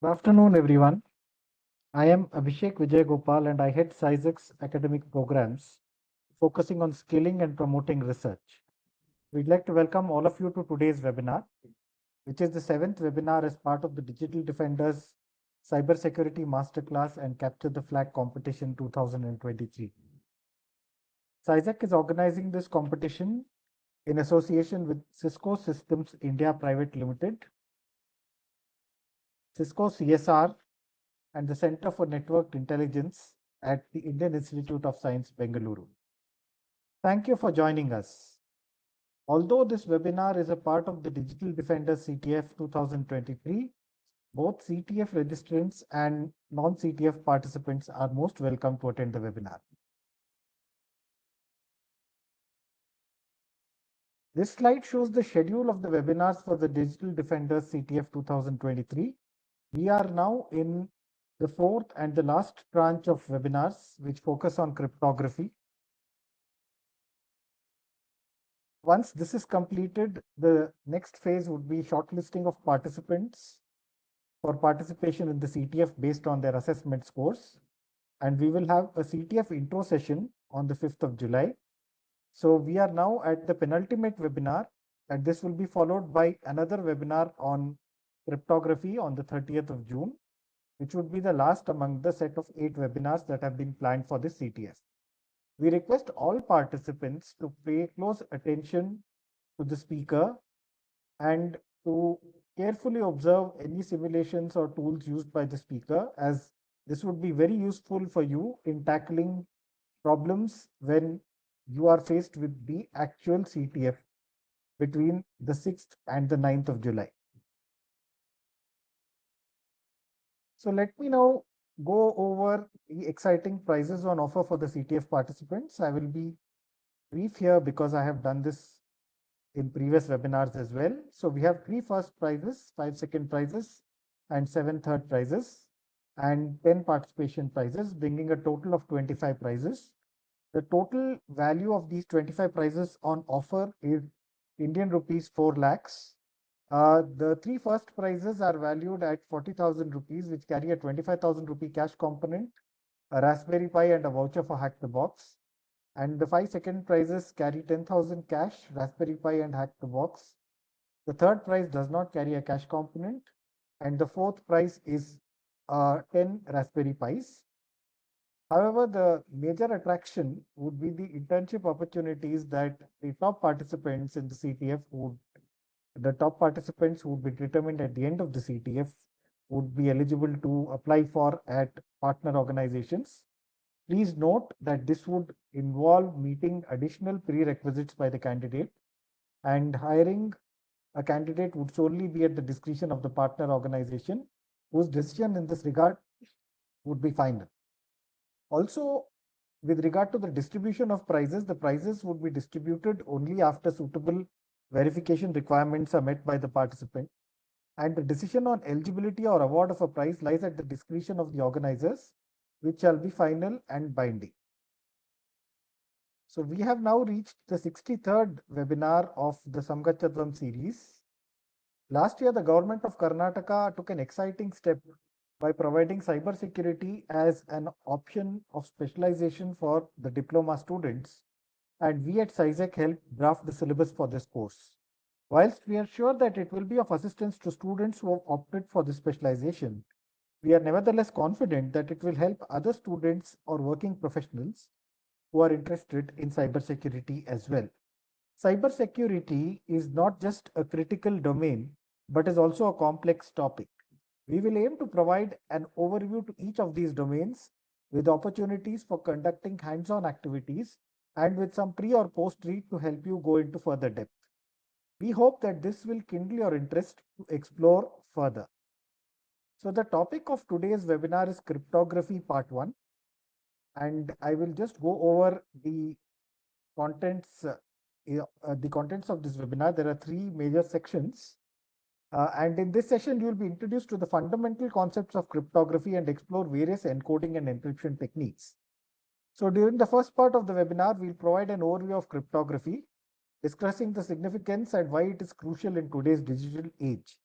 Good afternoon, everyone. I am Abhishek Vijay Gopal and I head CySecK's academic programs, focusing on scaling and promoting research. We'd like to welcome all of you to today's webinar, which is the seventh webinar as part of the Digital Defenders Cybersecurity Masterclass and Capture the Flag Competition 2023. CySecK is organizing this competition in association with Cisco Systems India Private Limited, Cisco CSR, and the Center for Networked Intelligence at the Indian Institute of Science, Bengaluru. Thank you for joining us. Although this webinar is a part of the Digital Defenders CTF 2023, both CTF registrants and non-CTF participants are most welcome to attend the webinar. This slide shows the schedule of the webinars for the Digital Defenders CTF 2023. We are now in the fourth and the last tranche of webinars, which focus on cryptography. Once this is completed, the next phase would be shortlisting of participants for participation in the CTF based on their assessment scores. And we will have a CTF intro session on the 5th of July. So we are now at the penultimate webinar, and this will be followed by another webinar on cryptography on the 30th of June, which would be the last among the set of 8 webinars that have been planned for this CTF. We request all participants to pay close attention to the speaker and to carefully observe any simulations or tools used by the speaker, as this would be very useful for you in tackling problems when you are faced with the actual CTF between the 6th and the 9th of July. So let me now go over the exciting prizes on offer for the CTF participants. I will be brief here because I have done this in previous webinars as well. So we have 3 first prizes, 5 second prizes, and 7 third prizes, and 10 participation prizes, bringing a total of 25 prizes. The total value of these 25 prizes on offer is Indian rupees 4 lakhs. The 3 first prizes are valued at 40,000 rupees, which carry a 25,000 rupee cash component, a Raspberry Pi, and a voucher for Hack the Box. And the 5 second prizes carry 10,000 cash, Raspberry Pi, and Hack the Box. The third prize does not carry a cash component, and the fourth prize is 10 Raspberry Pis. However, the major attraction would be the internship opportunities that the top participants in the CTF would, the top participants who would be determined at the end of the CTF would be eligible to apply for at partner organizations. Please note that this would involve meeting additional prerequisites by the candidate, and hiring a candidate would solely be at the discretion of the partner organization, whose decision in this regard would be final. Also, with regard to the distribution of prizes, the prizes would be distributed only after suitable verification requirements are met by the participant, and the decision on eligibility or award of a prize lies at the discretion of the organizers, which shall be final and binding. So we have now reached the 63rd webinar of the Samgacchadhwam series. Last year, the government of Karnataka took an exciting step by providing cybersecurity as an option of specialization for the diploma students, and we at CySecK helped draft the syllabus for this course. Whilst we are sure that it will be of assistance to students who have opted for this specialization, we are nevertheless confident that it will help other students or working professionals who are interested in cybersecurity as well. Cybersecurity is not just a critical domain, but is also a complex topic. We will aim to provide an overview to each of these domains with opportunities for conducting hands-on activities and with some pre or post read to help you go into further depth. We hope that this will kindle your interest to explore further. So the topic of today's webinar is cryptography part 1, and I will just go over the contents of this webinar. There are 3 major sections. And in this session, you will be introduced to the fundamental concepts of cryptography and explore various encoding and encryption techniques. So during the first part of the webinar, we'll provide an overview of cryptography, discussing the significance and why it is crucial in today's digital age.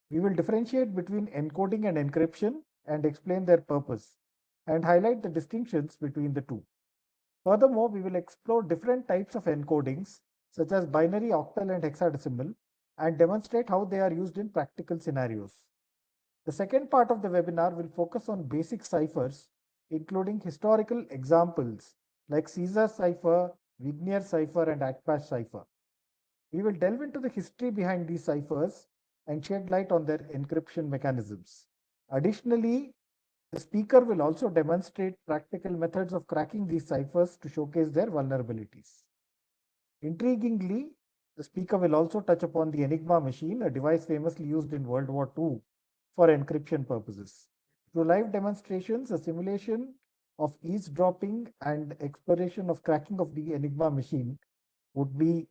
We will differentiate between encoding and encryption and explain their purpose and highlight the distinctions between the two. Furthermore, we will explore different types of encodings such as binary, octal, and hexadecimal and demonstrate how they are used in practical scenarios. The second part of the webinar will focus on basic ciphers, including historical examples like Caesar cipher, Vignere cipher, and Akbash cipher. We will delve into the history behind these ciphers and shed light on their encryption mechanisms. Additionally, the speaker will also demonstrate practical methods of cracking these ciphers to showcase their vulnerabilities. Intriguingly, the speaker will also touch upon the Enigma machine, a device famously used in World War II for encryption purposes. Through live demonstrations, a simulation of eavesdropping and exploration of cracking of the Enigma machine would be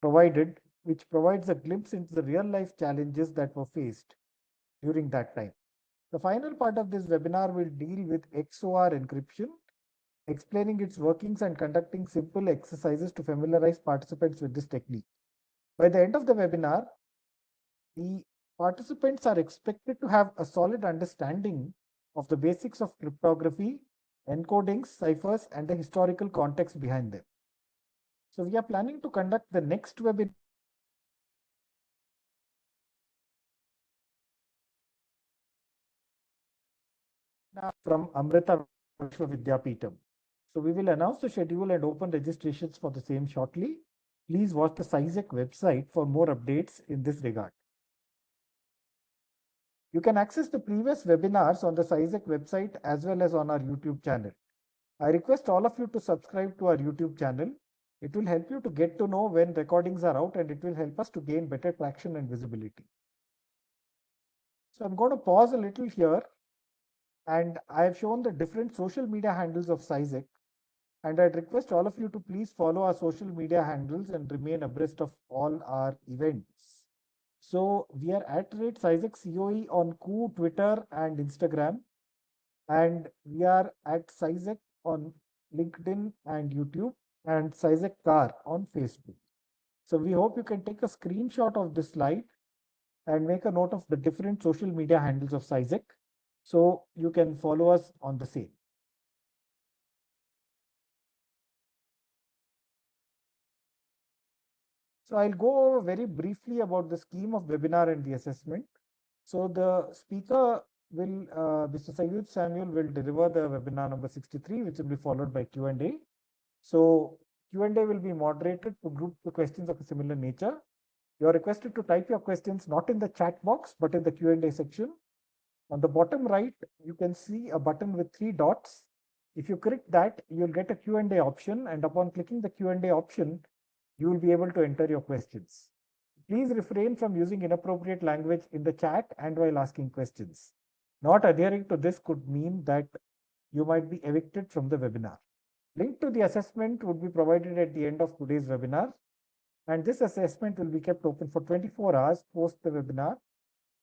provided, which provides a glimpse into the real life challenges that were faced during that time. The final part of this webinar will deal with XOR encryption, explaining its workings and conducting simple exercises to familiarize participants with this technique. By the end of the webinar, the participants are expected to have a solid understanding of the basics of cryptography, encodings, ciphers, and the historical context behind them. So we are planning to conduct the next webinar from Amrita Vishwa Vidyapeetham. So we will announce the schedule and open registrations for the same shortly. Please watch the CySecK website for more updates in this regard. You can access the previous webinars on the CySecK website as well as on our YouTube channel. I request all of you to subscribe to our YouTube channel. It will help you to get to know when recordings are out, and it will help us to gain better traction and visibility. So I'm going to pause a little here, and I have shown the different social media handles of CySecK, and I'd request all of you to please follow our social media handles and remain abreast of all our events. So we are at CySecK COE on Q, Twitter, and Instagram, and we are at CySecK on LinkedIn and YouTube, and CySecK Car on Facebook. So we hope you can take a screenshot of this slide and make a note of the different social media handles of CySecK so you can follow us on the same. So I'll go over very briefly about the scheme of webinar and the assessment. So the speaker will, Mr. Sayooj Samuel will deliver the webinar number 63, which will be followed by Q&A. So Q&A will be moderated to group the questions of a similar nature. You are requested to type your questions not in the chat box, but in the Q&A section. On the bottom right, you can see a button with 3 dots. If you click that, you'll get a Q&A option, and upon clicking the Q&A option, you will be able to enter your questions. Please refrain from using inappropriate language in the chat and while asking questions. Not adhering to this could mean that you might be evicted from the webinar. Link to the assessment would be provided at the end of today's webinar, and this assessment will be kept open for 24 hours post the webinar,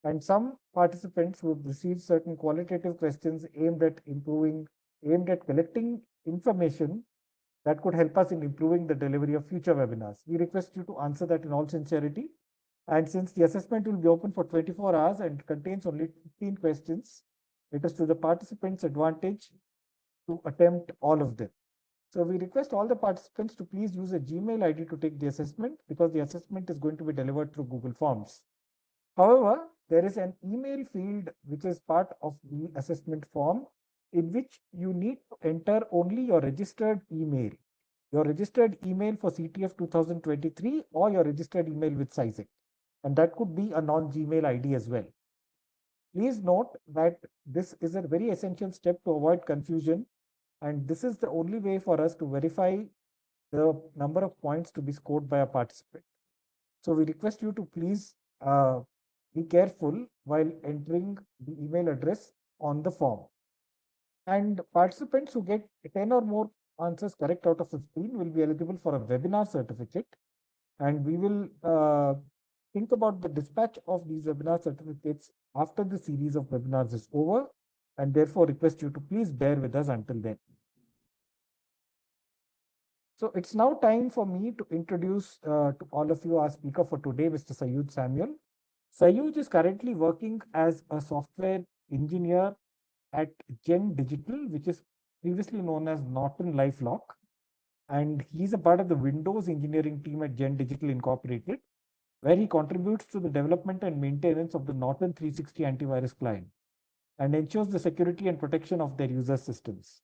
and some participants would receive certain qualitative questions aimed at collecting information that could help us in improving the delivery of future webinars. We request you to answer that in all sincerity. And since the assessment will be open for 24 hours and contains only 15 questions, it is to the participants' advantage to attempt all of them. So we request all the participants to please use a Gmail ID to take the assessment, because the assessment is going to be delivered through Google Forms. However, there is an email field which is part of the assessment form, in which you need to enter only your registered email for CTF 2023, or your registered email with CySecK, and that could be a non-Gmail ID as well. Please note that this is a very essential step to avoid confusion, and this is the only way for us to verify the number of points to be scored by a participant. So we request you to please be careful while entering the email address on the form. And participants who get 10 or more answers correct out of 15 will be eligible for a webinar certificate. And we will think about the dispatch of these webinar certificates after the series of webinars is over, and therefore request you to please bear with us until then. So it's now time for me to introduce to all of you our speaker for today, Mr. Sayooj Samuel. Sayooj is currently working as a software engineer at Gen Digital, which is previously known as Norton LifeLock. And he's a part of the Windows engineering team at Gen Digital Incorporated, where he contributes to the development and maintenance of the Norton 360 antivirus client and ensures the security and protection of their user systems.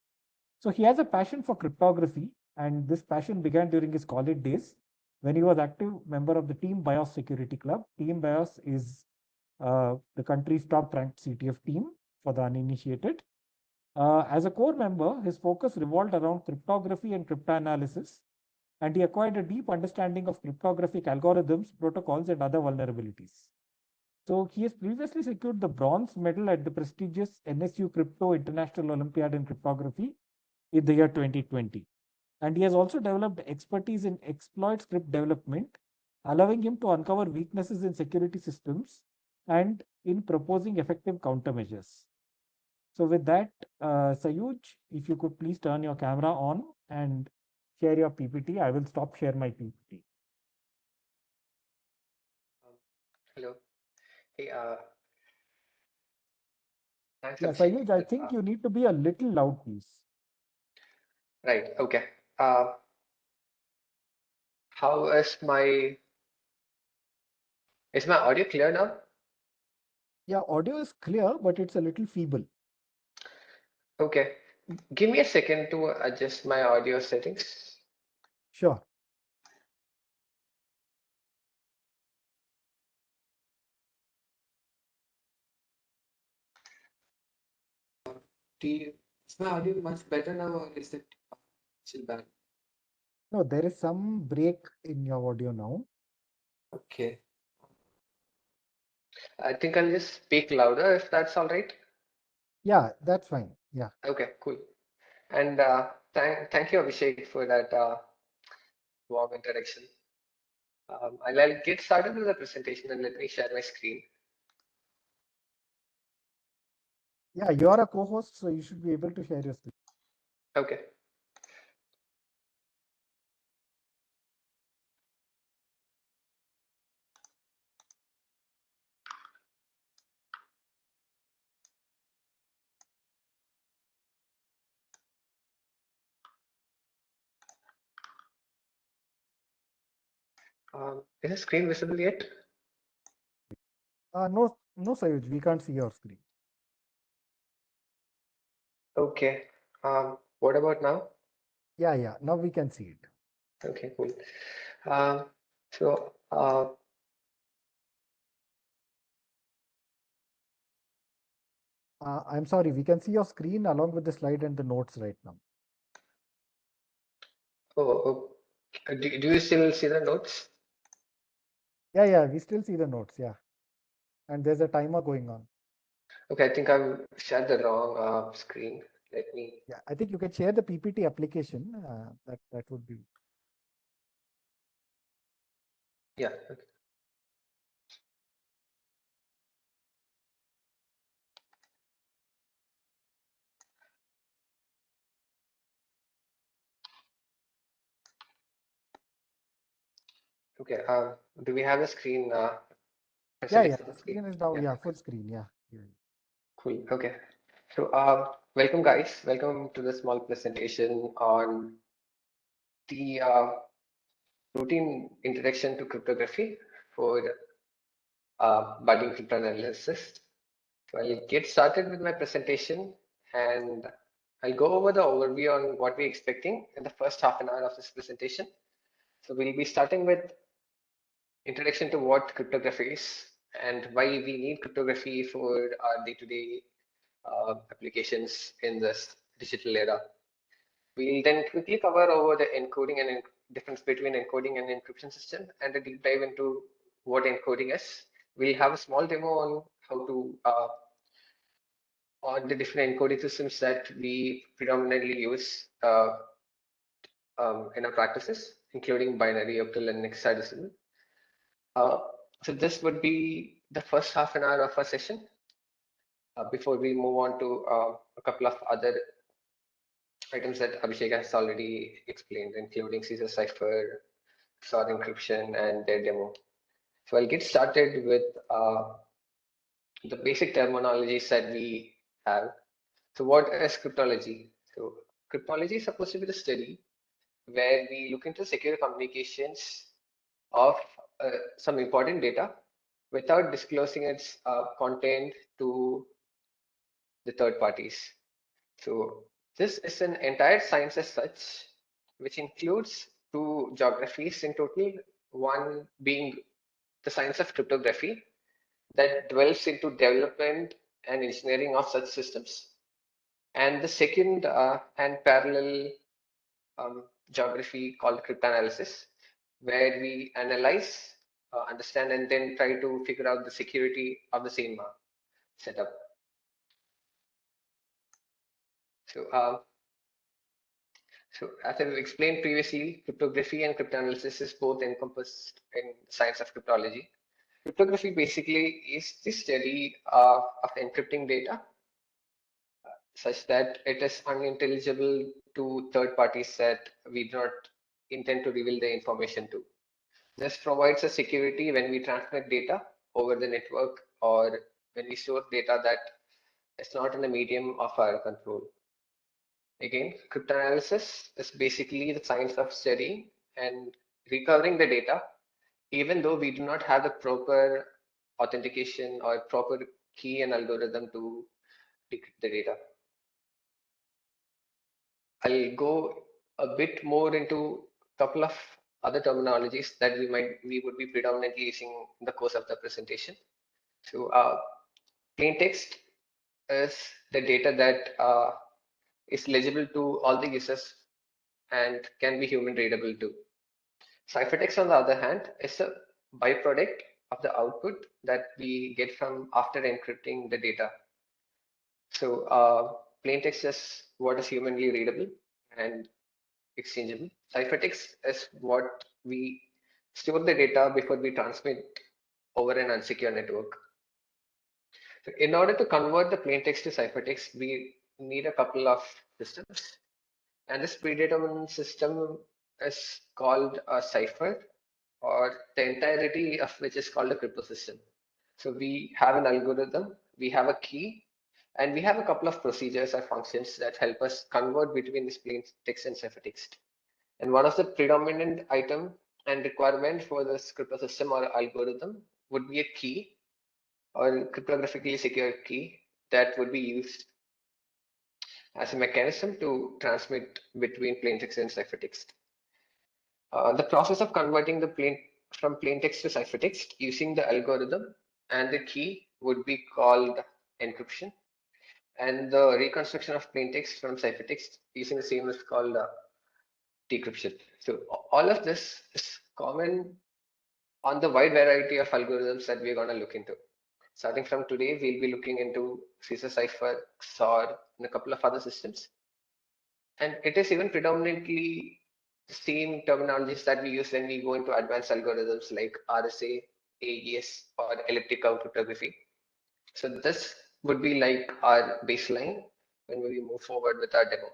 So he has a passion for cryptography, and this passion began during his college days when he was active member of the Team BIOS Security Club. Team BIOS is the country's top ranked CTF team for the uninitiated. As a core member, his focus revolved around cryptography and cryptanalysis, and he acquired a deep understanding of cryptographic algorithms, protocols, and other vulnerabilities. So he has previously secured the bronze medal at the prestigious NSU Crypto International Olympiad in Cryptography in the year 2020. And he has also developed expertise in exploit script development, allowing him to uncover weaknesses in security systems and in proposing effective countermeasures. So with that, Sayooj, if you could please turn your camera on and share your PPT. I will stop share my PPT. Hello. Hey, thanks, Yeah, Abhishek. Sayooj, I think you need to be a little loud, please. Right. Okay. How is my audio clear now? Yeah, audio is clear, but it's a little feeble. Okay. Give me a second to adjust my audio settings. Sure. Is my audio much better now, or is it still bad? No, there is some break in your audio now. Okay. I think I'll just speak louder if that's all right. Yeah, that's fine. Yeah. Okay, cool. And thank you, Abhishek, for that warm introduction. I'll get started with the presentation and let me share my screen. Yeah, you are a co-host, so you should be able to share your screen. Okay. Is the screen visible yet? No, no, Sayuj, we can't see your screen. Okay. What about now? Yeah, yeah. Now we can see it. Okay, cool. Um, so, uh, I'm sorry, we can see your screen along with the slide and the notes right now. oh, do you still see the notes? Yeah, yeah, we still see the notes. Yeah. And there's a timer going on. Okay, I think I've shared the wrong screen. Let me. Yeah, I think you can share the PPT application. That would be. Yeah. Okay. Okay. Do we have the screen Yeah, yeah. presentation? The screen is now, Yeah. yeah, full screen. Yeah. Yeah. Cool. Okay. So, welcome, guys. Welcome to the small presentation on the routine introduction to cryptography for budding cryptanalysis. So I'll get started with my presentation and I'll go over the overview on what we're expecting in the first half an hour of this presentation. So we'll be starting with introduction to what cryptography is and why we need cryptography for our day-to-day applications in this digital era. We'll then quickly cover over the encoding and difference between encoding and encryption system and a deep dive into what encoding is. We'll have a small demo on how to on the different encoding systems that we predominantly use in our practices, including binary, octal, and hexadecimal. Uh, so this would be the first half an hour of our session before we move on to a couple of other items that Abhishek has already explained, including Caesar cipher, XOR encryption, and their demo. So I'll get started with the basic terminologies that we have. So what is cryptology? So cryptology is supposed to be the study where we look into secure communications of some important data without disclosing its content to the third parties. So this is an entire science as such, which includes two geographies in total, one being the science of cryptography that dwells into development and engineering of such systems, and the second and parallel geography called cryptanalysis, where we analyze, understand, and then try to figure out the security of the same setup. So, so as I explained previously, cryptography and cryptanalysis is both encompassed in science of cryptology. Cryptography basically is the study of encrypting data such that it is unintelligible to third parties that we do not intend to reveal the information to. This provides a security when we transmit data over the network or when we store data that is not in the medium of our control. Again, cryptanalysis is basically the science of studying and recovering the data, even though we do not have the proper authentication or proper key and algorithm to decrypt the data. I'll go a bit more into a couple of other terminologies that we would be predominantly using in the course of the presentation. So plain text is the data that is legible to all the users and can be human readable too. Ciphertext, on the other hand, is a byproduct of the output that we get from after encrypting the data. So plain text is what is humanly readable and exchangeable. Ciphertext is what we store the data before we transmit over an unsecure network. So in order to convert the plain text to ciphertext, we need a couple of systems. And this predetermined system is called a cipher, or the entirety of which is called a crypto system. So we have an algorithm, we have a key, and we have a couple of procedures or functions that help us convert between this plain text and ciphertext. And one of the predominant item and requirement for this crypto system or algorithm would be a key or cryptographically secure key that would be used as a mechanism to transmit between plain text and ciphertext. The process of converting the from plain text to ciphertext using the algorithm and the key would be called encryption, and the reconstruction of plain text from ciphertext using the same is called decryption. So all of this is common on the wide variety of algorithms that we're going to look into. Starting from today, we'll be looking into CySecK, XOR, and a couple of other systems. And it is even predominantly the same terminologies that we use when we go into advanced algorithms like RSA, AES, or elliptic curve cryptography. So this would be like our baseline when we move forward with our demo.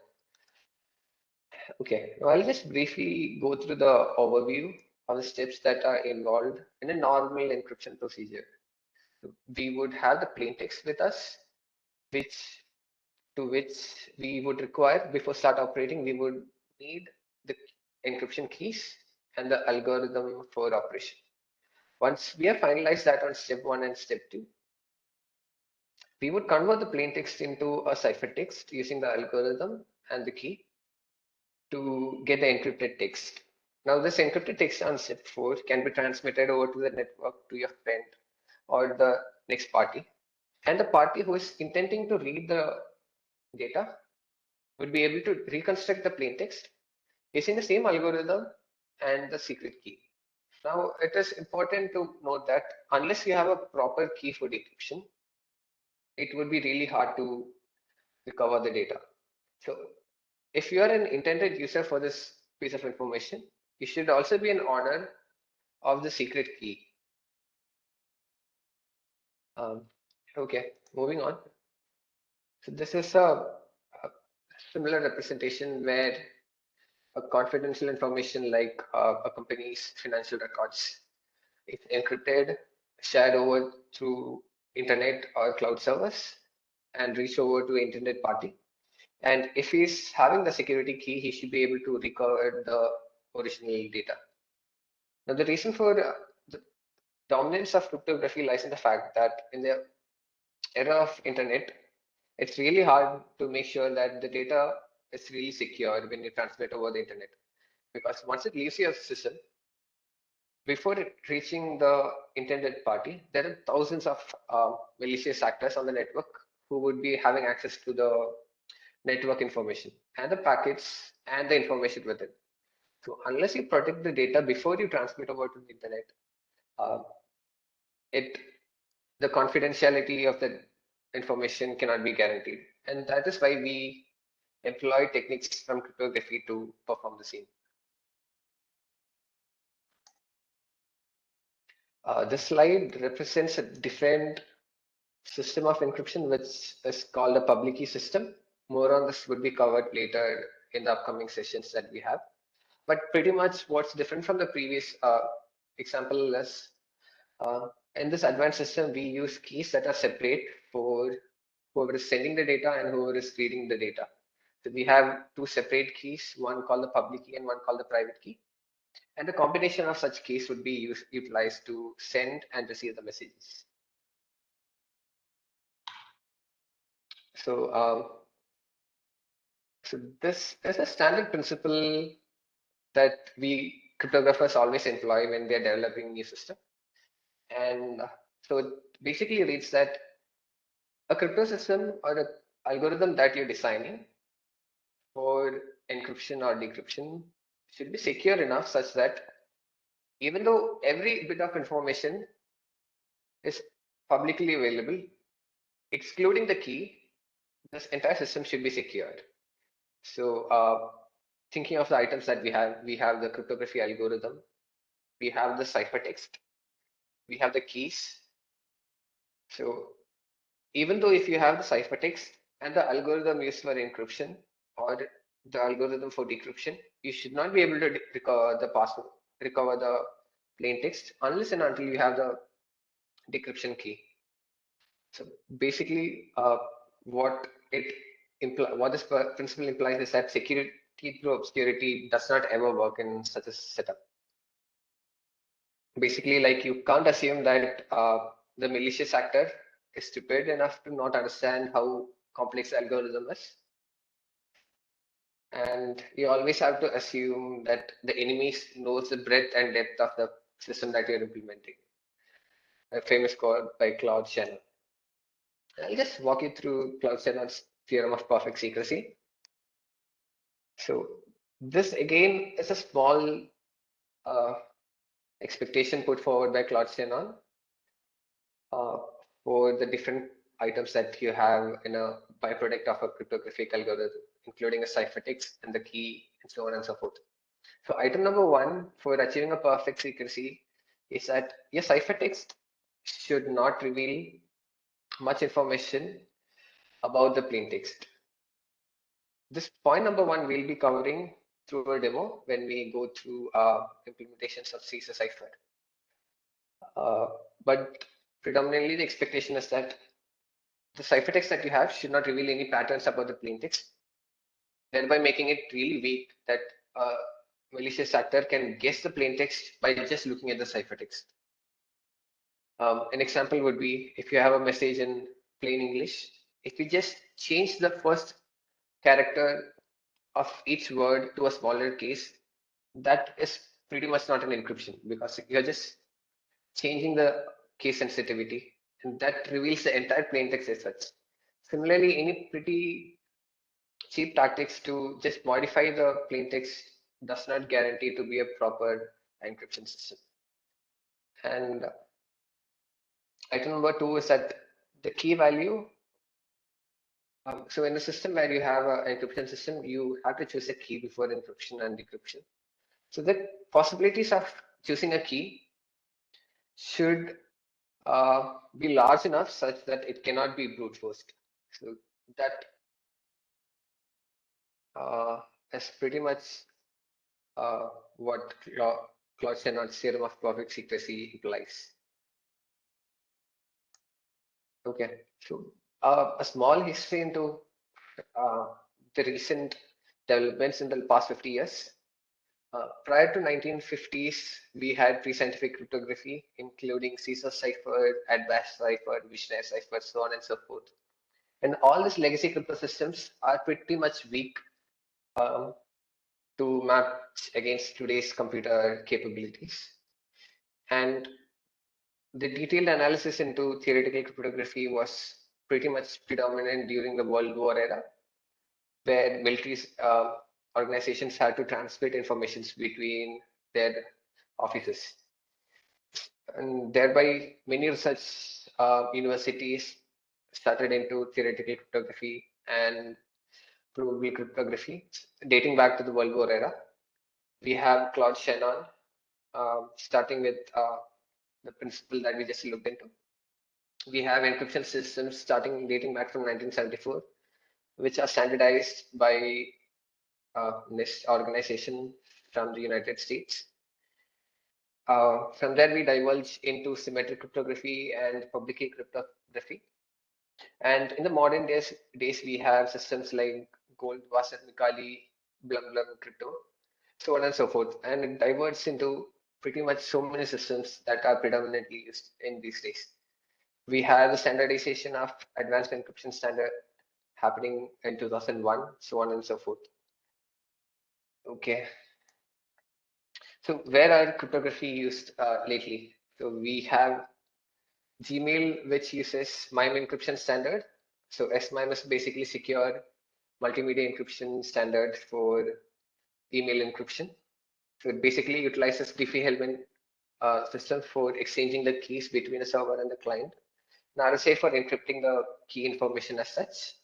Okay, now I'll just briefly go through the overview of the steps that are involved in a normal encryption procedure. We would have the plain text with us, which we would require before start operating. We would need the encryption keys and the algorithm for operation. Once we have finalized that on step 1 and step 2, we would convert the plain text into a ciphertext using the algorithm and the key to get the encrypted text. Now this encrypted text on step 4 can be transmitted over to the network to your friend or the next party. And the party who is intending to read the data would be able to reconstruct the plain text using the same algorithm and the secret key. Now, it is important to note that unless you have a proper key for decryption, it would be really hard to recover the data. So, if you are an intended user for this piece of information, you should also be an owner of the secret key. Okay, moving on. So, this is a similar representation where a confidential information like a company's financial records It's encrypted, shared over through internet or cloud servers, and reach over to the intended party. And if he's having the security key, he should be able to recover the original data. Now, the reason for the dominance of cryptography lies in the fact that in the era of internet, it's really hard to make sure that the data is really secure when you transmit over the internet. Because once it leaves your system, before it reaching the intended party, there are thousands of malicious actors on the network who would be having access to the network information and the packets and the information within. So unless you protect the data before you transmit over to the internet, uh, it the confidentiality of the information cannot be guaranteed. And that is why we employ techniques from cryptography to perform the same. This slide represents a different system of encryption, which is called a public key system. More on this would be covered later in the upcoming sessions that we have. But pretty much what's different from the previous example is in this advanced system, we use keys that are separate for whoever is sending the data and whoever is reading the data. So we have two separate keys, one called the public key and one called the private key. And the combination of such keys would be utilized to send and receive the messages. So, so this is a standard principle that we cryptographers always employ when they're developing new system. And so it basically reads that a crypto system or an algorithm that you're designing for encryption or decryption should be secure enough such that even though every bit of information is publicly available, excluding the key, this entire system should be secured. So thinking of the items that we have the cryptography algorithm, we have the ciphertext, we have the keys. So even though if you have the ciphertext and the algorithm used for encryption or the algorithm for decryption, you should not be able to recover the password, recover the plain text unless and until you have the decryption key. So basically, what this principle implies is that security through obscurity does not ever work in such a setup. Basically, like you can't assume that the malicious actor is stupid enough to not understand how complex the algorithm is. And you always have to assume that the enemy knows the breadth and depth of the system that you're implementing. A famous quote by Claude Shannon. I'll just walk you through Claude Shannon's theorem of perfect secrecy. So this again is a small uh, expectation put forward by Claude Shannon uh, for the different items that you have in a byproduct of a cryptographic algorithm, including a ciphertext and the key and so on and so forth. So item number one for achieving a perfect secrecy is that your ciphertext should not reveal much information about the plain text. This point number one we'll be covering through a demo when we go through implementations of CySecK. But predominantly the expectation is that the ciphertext that you have should not reveal any patterns about the plain text, thereby making it really weak that a malicious actor can guess the plain text by just looking at the ciphertext. An example would be if you have a message in plain English, if you just change the first character of each word to a smaller case, that is pretty much not an encryption because you're just changing the case sensitivity and that reveals the entire plain text as such. Similarly, any pretty cheap tactics to just modify the plain text does not guarantee to be a proper encryption system. And item number two is that the key value. So in a system where you have an encryption system, you have to choose a key before encryption and decryption. So the possibilities of choosing a key should be large enough such that it cannot be brute forced. So that is pretty much what Claude-Shannon's theorem of perfect secrecy implies. Okay, so a small history into uh, the recent developments in the past 50 years. Prior to 1950s, we had pre-scientific cryptography, including Caesar cipher, Advanced cipher, Visionary cipher, so on and so forth. And all these legacy crypto systems are pretty much weak um, to match against today's computer capabilities. And the detailed analysis into theoretical cryptography was pretty much predominant during the World War era, where military organizations had to transmit information between their offices. And thereby, many research universities started into theoretical cryptography and provable cryptography, dating back to the World War era. We have Claude Shannon, starting with the principle that we just looked into. We have encryption systems starting dating back from 1974, which are standardized by NIST organization from the United States. From there, we divulge into symmetric cryptography and public key cryptography. And in the modern days we have systems like Gold, Wasser, Mikali, Blum Blum Crypto, so on and so forth. And it diverges into pretty much so many systems that are predominantly used in these days. We have the standardization of advanced encryption standard happening in 2001, so on and so forth. Okay, so where are cryptography used lately? So we have Gmail, which uses MIME encryption standard. So SMIME is basically secure multimedia encryption standard for email encryption. So it basically utilizes Diffie-Hellman system for exchanging the keys between the server and the client. And RSA for encrypting the key information as such.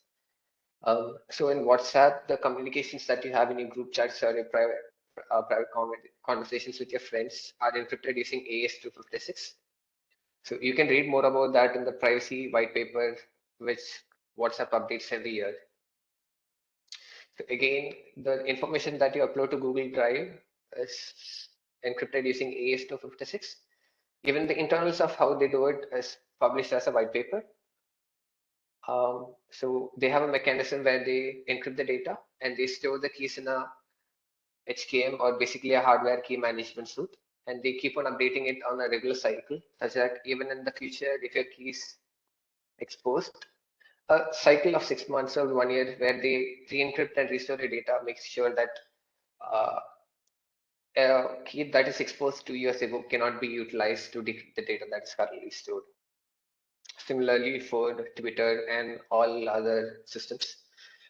So in WhatsApp, the communications that you have in your group chats or your private conversations with your friends are encrypted using AES-256. So you can read more about that in the privacy white paper, which WhatsApp updates every year. So again, the information that you upload to Google Drive is encrypted using AES-256. Even the internals of how they do it is published as a white paper. So they have a mechanism where they encrypt the data and they store the keys in a HKM, or basically a hardware key management suite, and they keep on updating it on a regular cycle, such that even in the future, if your key is exposed, a cycle of 6 months or 1 year where they re-encrypt and restore the data makes sure that uh, a key that is exposed 2 years ago cannot be utilized to decrypt the data that is currently stored. Similarly, for Twitter and all other systems,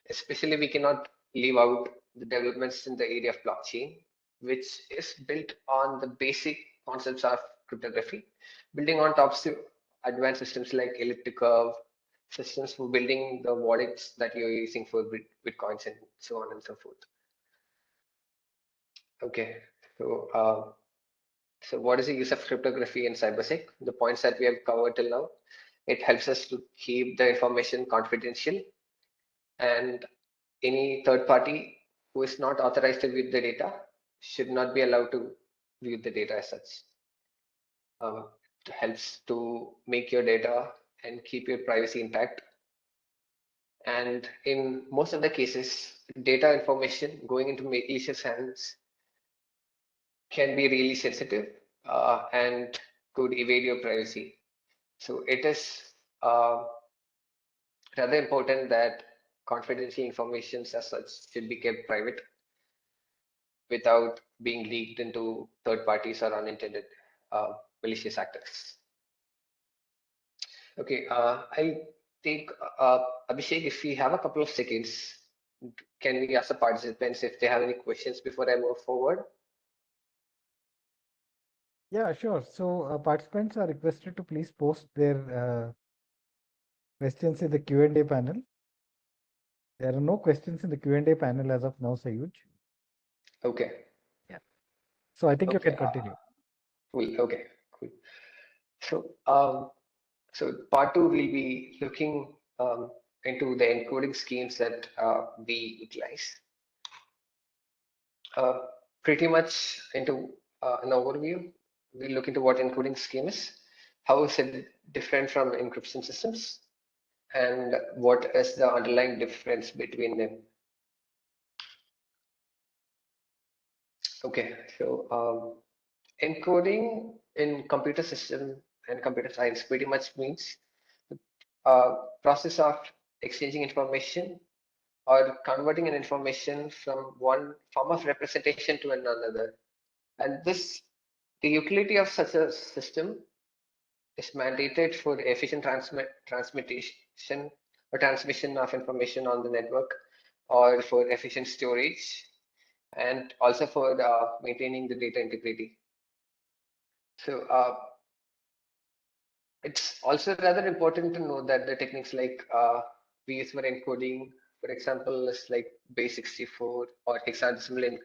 especially we cannot leave out the developments in the area of blockchain, which is built on the basic concepts of cryptography, building on top of advanced systems like elliptic curve, systems for building the wallets that you're using for Bitcoins and so on and so forth. Okay, so what is the use of cryptography in CyberSec? The points that we have covered till now, it helps us to keep the information confidential, and any third party who is not authorized to view the data should not be allowed to view the data as such. It helps to make your data and keep your privacy intact. And in most of the cases, data information going into malicious hands can be really sensitive and could evade your privacy. So it is rather important that confidential information as such should be kept private without being leaked into third parties or unintended malicious actors. Okay, I'll take Abhishek, if we have a couple of seconds, can we ask the participants if they have any questions before I move forward? Yeah, sure. So participants are requested to please post their questions in the Q&A panel. There are no questions in the Q&A panel as of now, Sayooj. Okay. Yeah. So I think you Okay. can continue. Cool. Okay. Cool. So part two, we'll be looking into the encoding schemes that we utilize. Pretty much into an overview. We'll look into what encoding scheme is, how is it different from encryption systems, and what is the underlying difference between them. Okay, so encoding in computer system and computer science pretty much means the process of exchanging information or converting an information from one form of representation to another. And the utility of such a system is mandated for efficient transmission or transmission of information on the network, or for efficient storage, and also for maintaining the data integrity. So it's also rather important to know that the techniques like we use for encoding, for example, is like base 64 or hexadecimal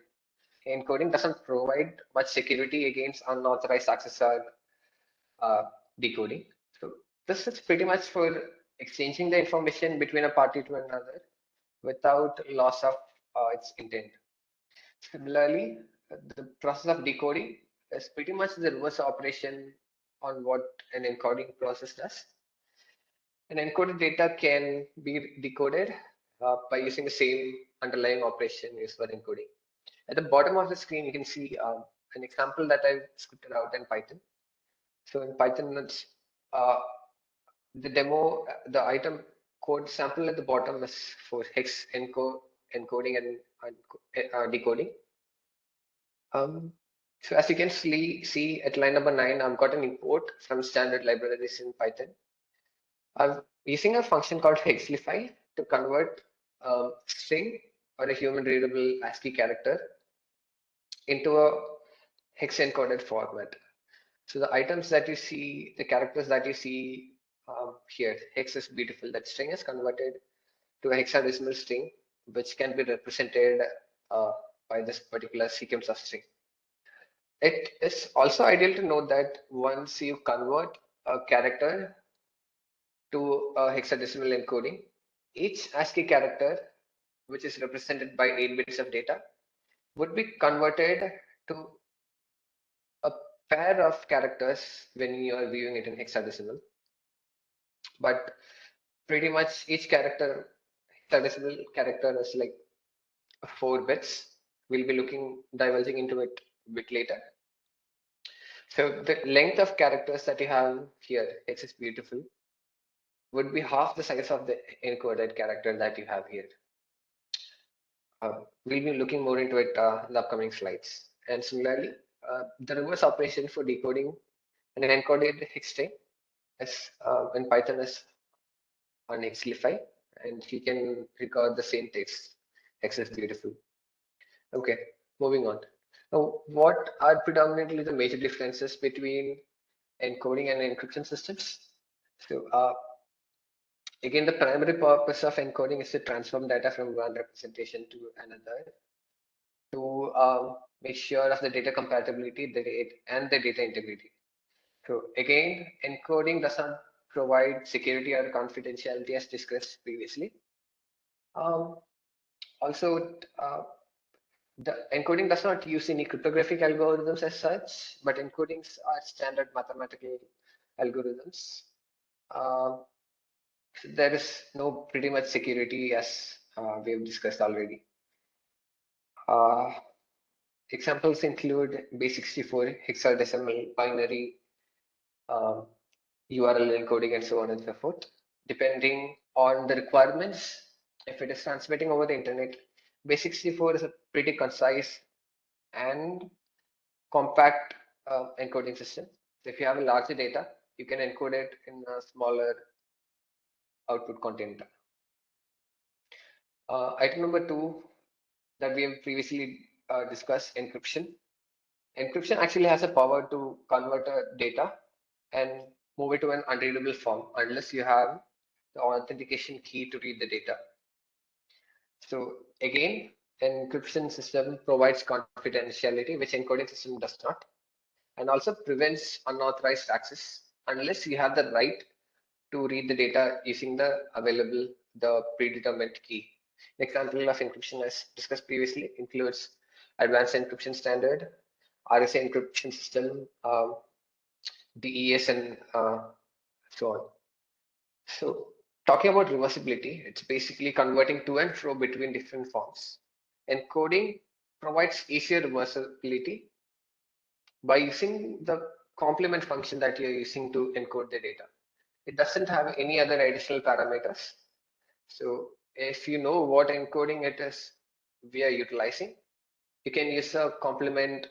encoding doesn't provide much security against unauthorized access or uh, decoding. So this is pretty much for exchanging the information between a party to another without loss of its intent. Similarly, the process of decoding is pretty much the reverse operation on what an encoding process does. An encoded data can be decoded by using the same underlying operation used for encoding. At the bottom of the screen, you can see an example that I've scripted out in Python. So in Python, it's the demo, the item code sample at the bottom is for hex encoding and decoding. So as you can see at line number 9, I've got an import from standard libraries in Python. I'm using a function called hexlify to convert string or a human readable ASCII character into a hex encoded format. So the items that you see, the characters that you see here, hex is beautiful. That string is converted to a hexadecimal string, which can be represented uh, by this particular sequence of string. It is also ideal to note that once you convert a character to a hexadecimal encoding, each ASCII character, which is represented by 8 bits of data, would be converted to a pair of characters when you are viewing it in hexadecimal. But pretty much each character, hexadecimal character, is like 4 bits. We'll be divulging into it a bit later. So the length of characters that you have here, hex is beautiful, would be half the size of the encoded character that you have here. We'll be looking more into it in the upcoming slides. And similarly, the reverse operation for decoding an encoded hex string is in Python is on hexlify, and you can record the same text. Hex is beautiful. Okay, moving on. Now, what are predominantly the major differences between encoding and encryption systems? So again, the primary purpose of encoding is to transform data from one representation to another to make sure of the data compatibility and the data integrity. So again, encoding does not provide security or confidentiality as discussed previously. Also, the encoding does not use any cryptographic algorithms as such, but encodings are standard mathematical algorithms. So there is no pretty much security as we have discussed already. Examples include base 64 hexadecimal binary URL encoding and so on and so forth. Depending on the requirements, if it is transmitting over the internet, base 64 is a pretty concise and compact encoding system. So if you have a larger data, you can encode it in a smaller output content. Item number 2 that we have previously discussed, encryption. Encryption actually has a power to convert a data and move it to an unreadable form unless you have the authentication key to read the data. So again, encryption system provides confidentiality, which encoding system does not, and also prevents unauthorized access unless you have the right to read the data using the predetermined key. An example of encryption as discussed previously includes advanced encryption standard, RSA encryption system, DES, and so on. So talking about reversibility, it's basically converting to and fro between different forms. Encoding provides easier reversibility by using the complement function that you're using to encode the data. It doesn't have any other additional parameters. So if you know what encoding it is we are utilizing, you can use a complement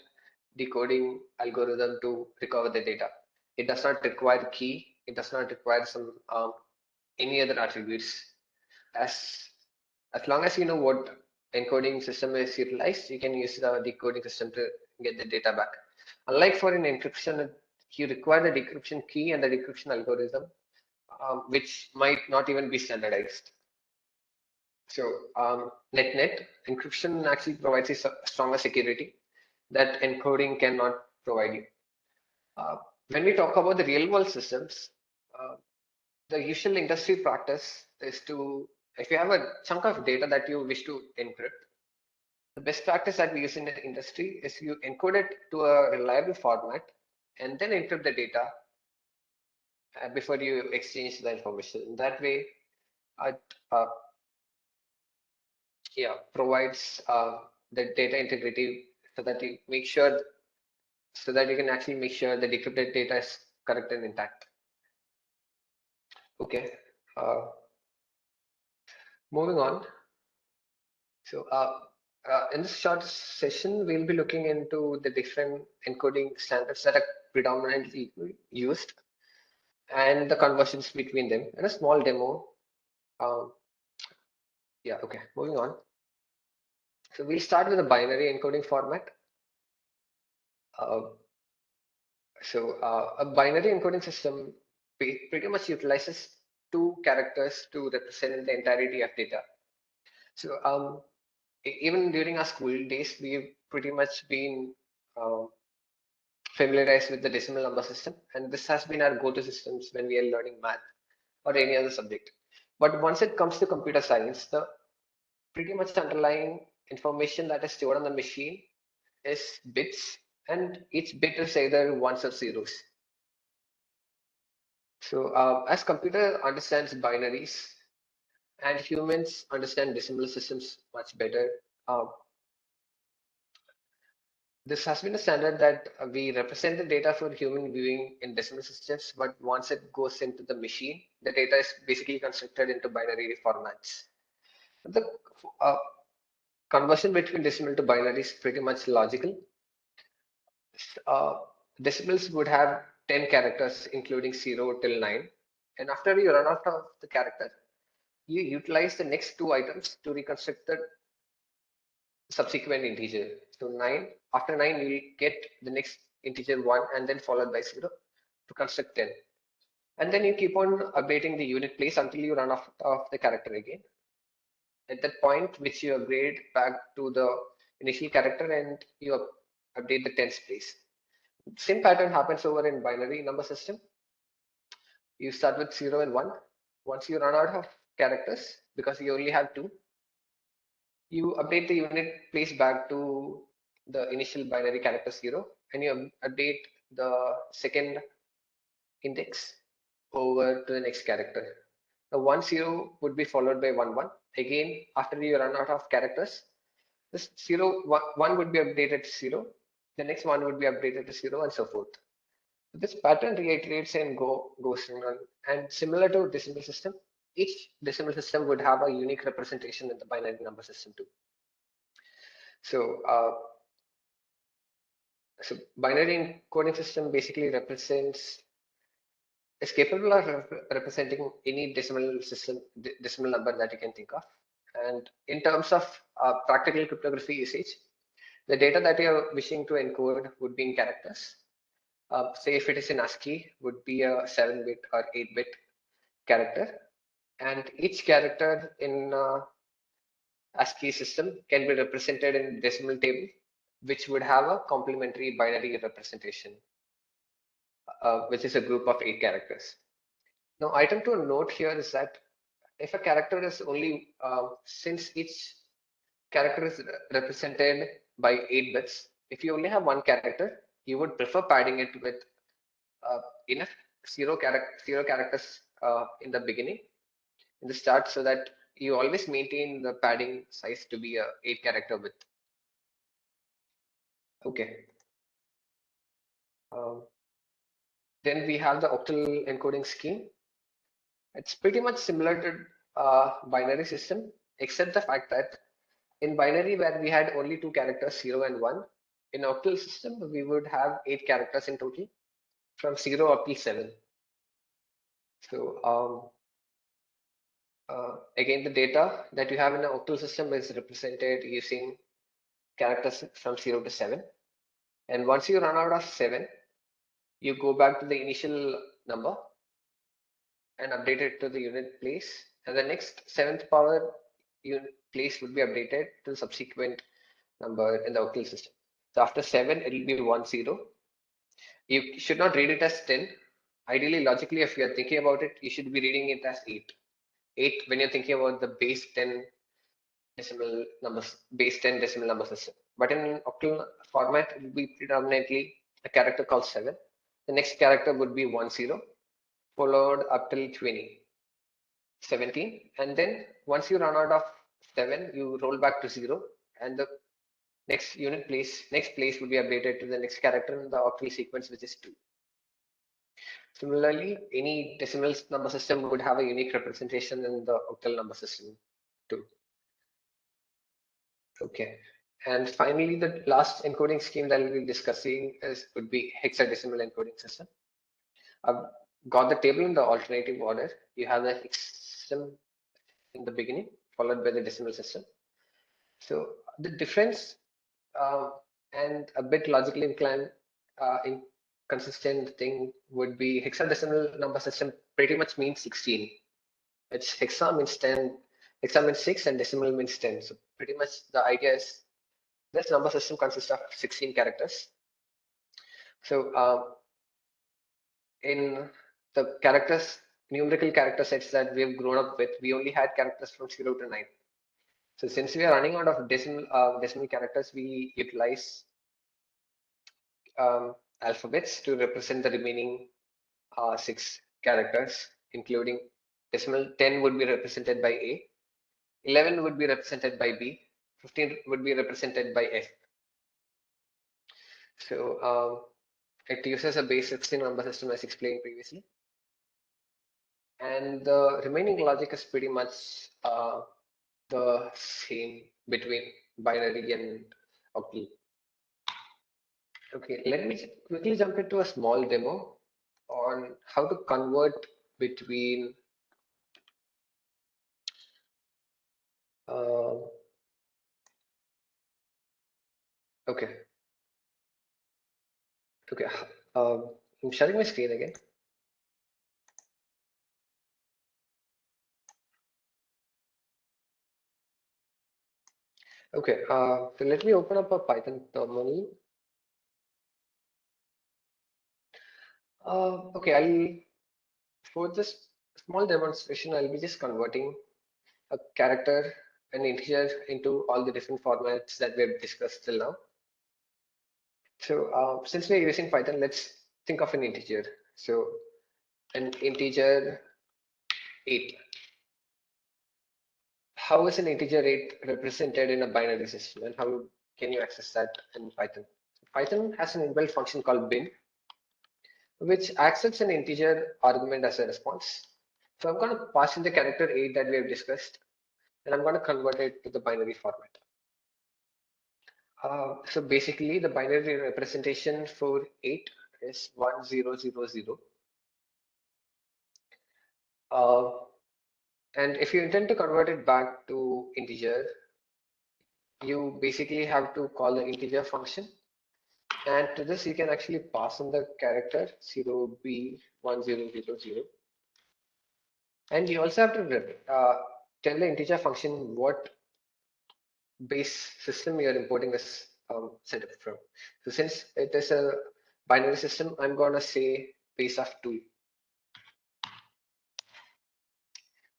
decoding algorithm to recover the data. It does not require key. It does not require some any other attributes. As as long as you know what encoding system is utilized, you can use the decoding system to get the data back. Unlike for an encryption, you require the decryption key and the decryption algorithm, which might not even be standardized. So net encryption actually provides a stronger security that encoding cannot provide you. When we talk about the real world systems, uh, the usual industry practice is to, if you have a chunk of data that you wish to encrypt, the best practice that we use in the industry is you encode it to a reliable format and then encrypt the data before you exchange the information. That way, it provides the data integrity so that you make sure, so that you can actually make sure the decrypted data is correct and intact. Okay, moving on. So in this short session, we'll be looking into the different encoding standards that are predominantly used and the conversions between them and a small demo. Um, yeah, okay, moving on. So we'll start with a binary encoding format. Uh, a binary encoding system pretty much utilizes two characters to represent the entirety of data. So even during our school days, we've pretty much been familiarized with the decimal number system, and this has been our go-to systems when we are learning math or any other subject. But once it comes to computer science, the pretty much underlying information that is stored on the machine is bits, and each bit is either ones or zeros. So as computer understands binaries and humans understand decimal systems much better, uh, this has been a standard that we represent the data for human viewing in decimal systems, but once it goes into the machine, the data is basically constructed into binary formats. The uh, conversion between decimal to binary is pretty much logical. Uh, Decimals would have 10 characters, including 0 till 9. And after you run out of the character, you utilize the next two items to reconstruct the subsequent integer. So 9, after 9, you will get the next integer 1 and then followed by 0 to construct 10. And then you keep on updating the unit place until you run off of the character again. At that point, which you upgrade back to the initial character and you update the tens place. Same pattern happens over in binary number system. You start with 0 and 1. Once you run out of characters, because you only have 2, you update the unit place back to the initial binary character 0, and you update the second index over to the next character. The 1 0 would be followed by 1 1. Again, after you run out of characters, this 0 1 would be updated to 0. The next one would be updated to 0, and so forth. This pattern reiterates and goes on. And similar to decimal system, each decimal system would have a unique representation in the binary number system too. So, binary encoding system basically is capable of representing any decimal number that you can think of. And in terms of practical cryptography usage, the data that you're wishing to encode would be in characters. Say if it is in ASCII, would be a 7-bit or 8-bit character, and each character in ASCII system can be represented in decimal table, which would have a complementary binary representation, which is a group of 8 characters. Now, item to note here is that if a character is only, since each character is represented by 8 bits, if you only have one character, you would prefer padding it with enough zero characters in the beginning, in the start, so that you always maintain the padding size to be a 8 character width. Okay. Um, then we have the octal encoding scheme. It's pretty much similar to binary system, except the fact that in binary, where we had only 2 characters, 0 and 1, in octal system, we would have 8 characters in total, from 0 up to 7. So again, the data that you have in an octal system is represented using characters from 0 to 7. And once you run out of 7, you go back to the initial number and update it to the unit place. And the next 7th power unit place would be updated to the subsequent number in the octal system. So after 7, it will be 1, 0. You should not read it as 10. Ideally, logically, if you're thinking about it, you should be reading it as 8. 8 when you're thinking about the base 10 decimal number system. But in octal format, it will be predominantly a character called 7. The next character would be 1, 0, followed up till 20, 17. And then once you run out of 7, you roll back to 0. And the next place would be updated to the next character in the octal sequence, which is 2. Similarly, any decimal number system would have a unique representation in the octal number system too. Okay. And finally, the last encoding scheme that we'll be discussing would be hexadecimal encoding system. I've got the table in the alternative order. You have the hex system in the beginning, followed by the decimal system. So the difference and a bit logically inclined, inconsistent thing would be hexadecimal number system pretty much means 16. It's hexa means 10, hexa means 6, and decimal means 10. So pretty much the idea is this number system consists of 16 characters. So in the numerical character sets that we've grown up with, we only had characters from 0 to 9. So since we are running out of decimal characters, we utilize alphabets to represent the remaining 6 characters, including decimal 10 would be represented by A, 11 would be represented by B, 15 would be represented by F. So it uses a base 16 number system as explained previously. And the remaining logic is pretty much the same between binary and octal. Okay, let me quickly jump into a small demo on how to convert between okay. Okay, I'm sharing my screen again. Okay, so let me open up a Python terminal. Okay, for this small demonstration, I'll be just converting a character, an integer into all the different formats that we've discussed till now. So since we're using Python, let's think of an integer. So an integer 8. How is an integer 8 represented in a binary system, and how can you access that in Python? Python has an inbuilt function called bin, which accepts an integer argument as a response. So I'm going to pass in the character 8 that we have discussed, and I'm going to convert it to the binary format. So basically, the binary representation for 8 is 1000. And if you intend to convert it back to integer, you basically have to call the integer function. And to this, you can actually pass in the character 0b1000. And you also have to tell the integer function what base system you're importing this setup from. So since it is a binary system, I'm going to say base of 2.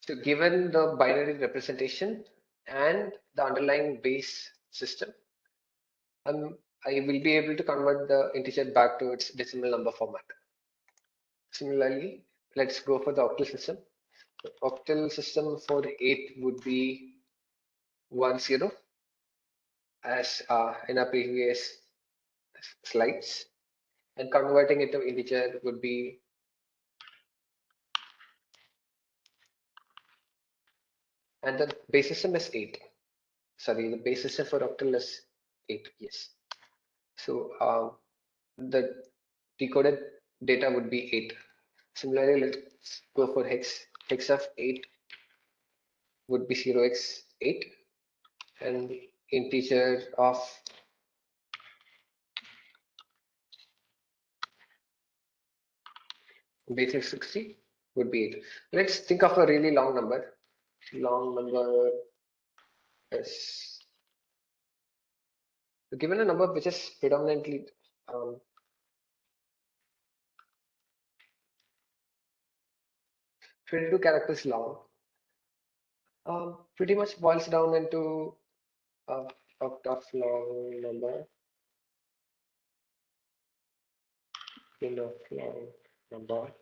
So given the binary representation and the underlying base system, I'm I will be able to convert the integer back to its decimal number format. Similarly, let's go for the octal system. The octal system for 8 would be 10, as in our previous slides, and converting it to integer would be and the base system is 8. Sorry, the base system for octal is 8. Yes. So the decoded data would be 8. Similarly, let's go for hex. Hex of 8 would be 0x8, and integer of basic 60 would be 8. Let's think of a really long number. Long number is given a number which is predominantly um, 22 characters long. Pretty much boils down into a octave long number. Long number.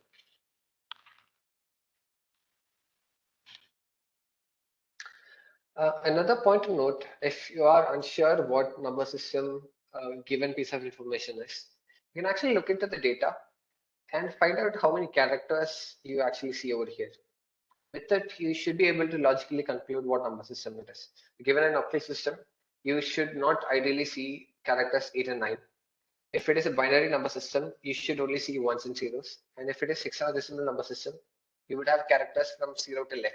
Another point to note, if you are unsure what number system a given piece of information is, you can actually look into the data and find out how many characters you actually see over here. With that, you should be able to logically conclude what number system it is. Given an octal system, you should not ideally see characters 8 and 9. If it is a binary number system, you should only see ones and zeros. And if it is hexadecimal number system, you would have characters from 0 till F.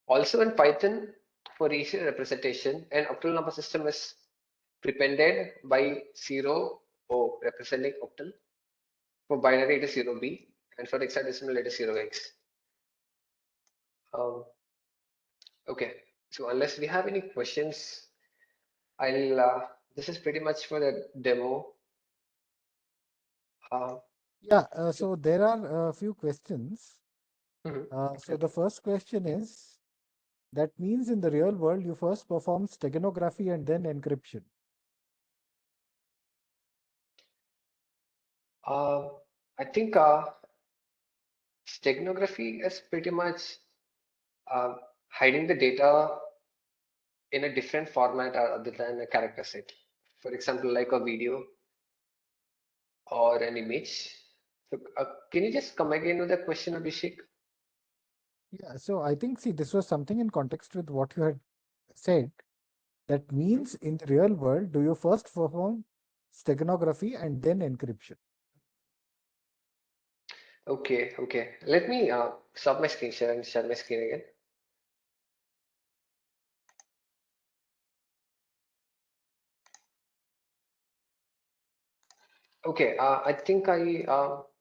Also in Python, for easier representation, an octal number system is prepended by 0O representing octal. For binary, it is 0B, and for hexadecimal, it is 0x. Okay, so unless we have any questions, this is pretty much for the demo. Yeah, so there are a few questions. So Okay. the first question is, that means in the real world, you first perform steganography and then encryption. I think steganography is pretty much uh, hiding the data in a different format other than a character set. For example, like a video or an image. So, can you just come again with the question, Abhishek? Yeah, so I think, see, this was something in context with what you had said. That Mhm. means in the real world, do you first perform steganography and then encryption? Okay, okay. Let me stop my screen share and share my screen again. Okay, I think I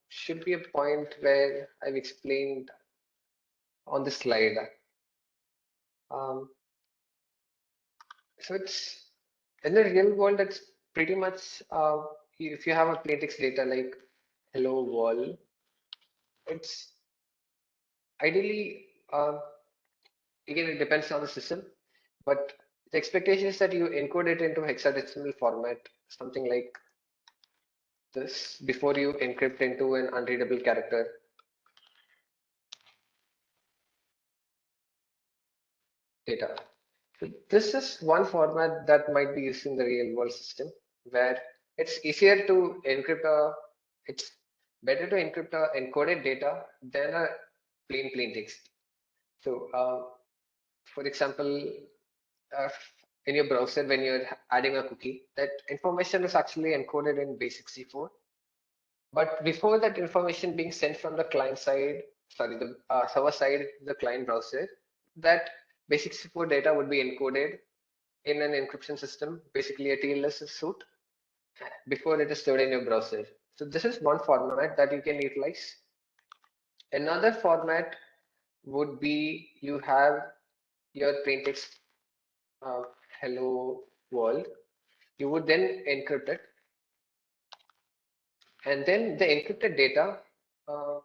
should be a point where I've explained on the slide. Um, so it's in the real world, it's pretty much if you have a plain text data like hello world, it's ideally again it depends on the system, but the expectation is that you encode it into hexadecimal format, something like this, before you encrypt into an unreadable character data. So this is one format that might be used in the real world system where it's easier to encrypt it's better to encrypt a encoded data than a plain text. So for example, uh, in your browser, when you're adding a cookie, that information is actually encoded in base64. But before that information being sent from the client side, sorry, the server side, the client browser, that base64 data would be encoded in an encryption system, basically a TLS suite, before it is stored in your browser. So this is one format that you can utilize. Another format would be you have your plaintext uh, hello world. You would then encrypt it, and then the encrypted data uh,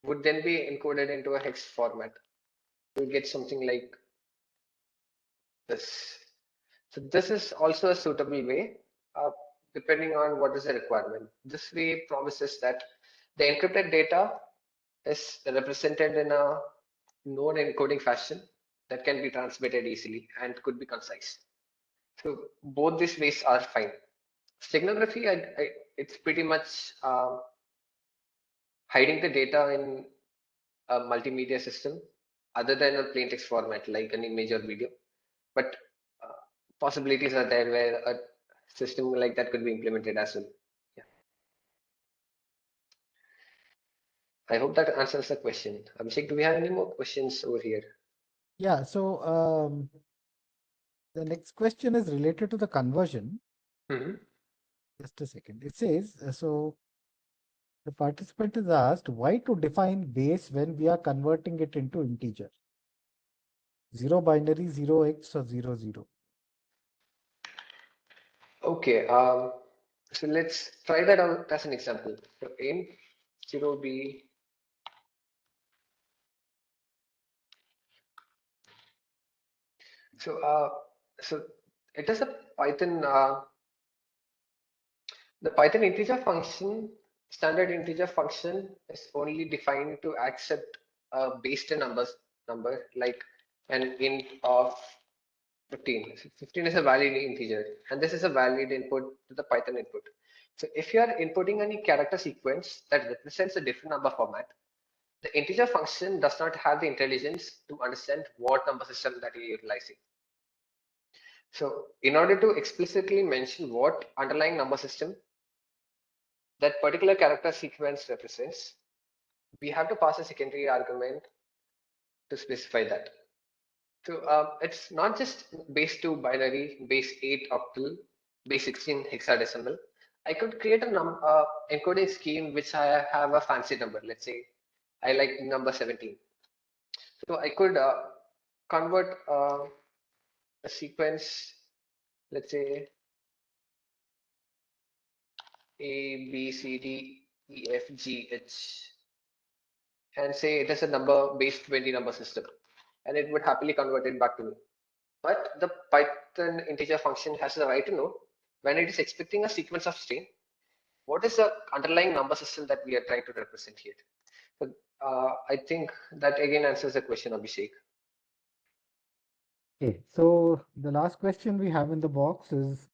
would then be encoded into a hex format. You'll get something like this. So this is also a suitable way, depending on what is the requirement. This way promises that the encrypted data is represented in a known encoding fashion that can be transmitted easily and could be concise. So both these ways are fine. Steganography, it's pretty much hiding the data in a multimedia system other than a plain text format like an image or video. But uh, possibilities are there where a system like that could be implemented as well. Yeah. I hope that answers the question. Abhishek, do we have any more questions over here? Yeah, so the next question is related to the conversion. Hmm. Just a second. It says, so the participant is asked why to define base when we are converting it into integer. 0 binary, 0x or 0, 0. Okay, so let's try that out as an example. So int 0b. So so it is a Python. The Python integer function, standard integer function, is only defined to accept a base 10 number like an int of 15. So 15 is a valid integer, and this is a valid input to the Python input. So if you are inputting any character sequence that represents a different number format, the integer function does not have the intelligence to understand what number system that you're utilizing. So in order to explicitly mention what underlying number system that particular character sequence represents, we have to pass a secondary argument to specify that. So it's not just base 2 binary, base 8 octal, base 16 hexadecimal. I could create a encoding scheme which I have a fancy number. Let's say I like number 17. So I could convert a sequence, let's say A, B, C, D, E, F, G, H, and say it is a number base 20 number system, and it would happily convert it back to me. But the Python integer function has the right to know when it is expecting a sequence of string, what is the underlying number system that we are trying to represent here. So I think that again answers the question, Abhishek. Okay, so the last question we have in the box is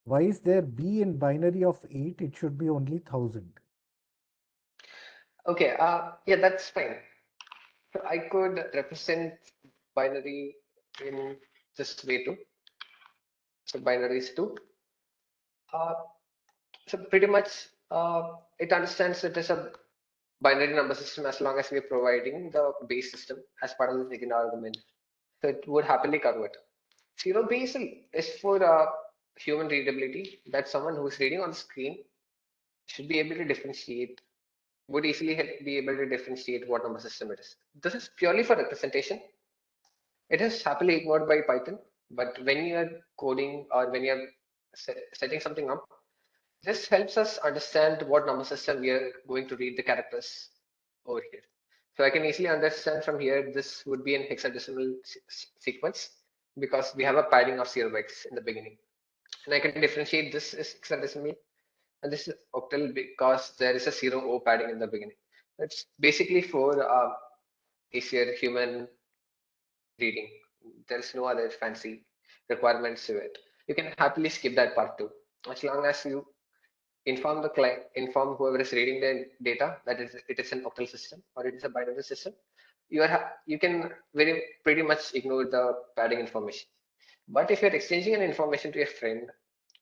why is there B in binary of 8? It should be only 1000. Okay, yeah, that's fine. So I could represent binary in this way too. So binary is 2. Uh, so pretty much it understands it is a binary number system as long as we are providing the base system as part of the second argument. So it would happily convert. Zero base is for human readability, that someone who is reading on the screen should be able to differentiate, would easily be able to differentiate what number system it is. This is purely for representation. It is happily ignored by Python, but when you are coding or when you are setting something up, this helps us understand what number system we are going to read the characters over here. So I can easily understand from here, this would be an hexadecimal sequence because we have a padding of 0x in the beginning. And I can differentiate this is hexadecimal and this is octal because there is a 0 padding in the beginning. It's basically for easier human reading. There's no other fancy requirements to it. You can happily skip that part too, as long as you inform the client, inform whoever is reading the data that it is an octal system or it is a binary system. You can very pretty much ignore the padding information. But if you're exchanging an information to a friend,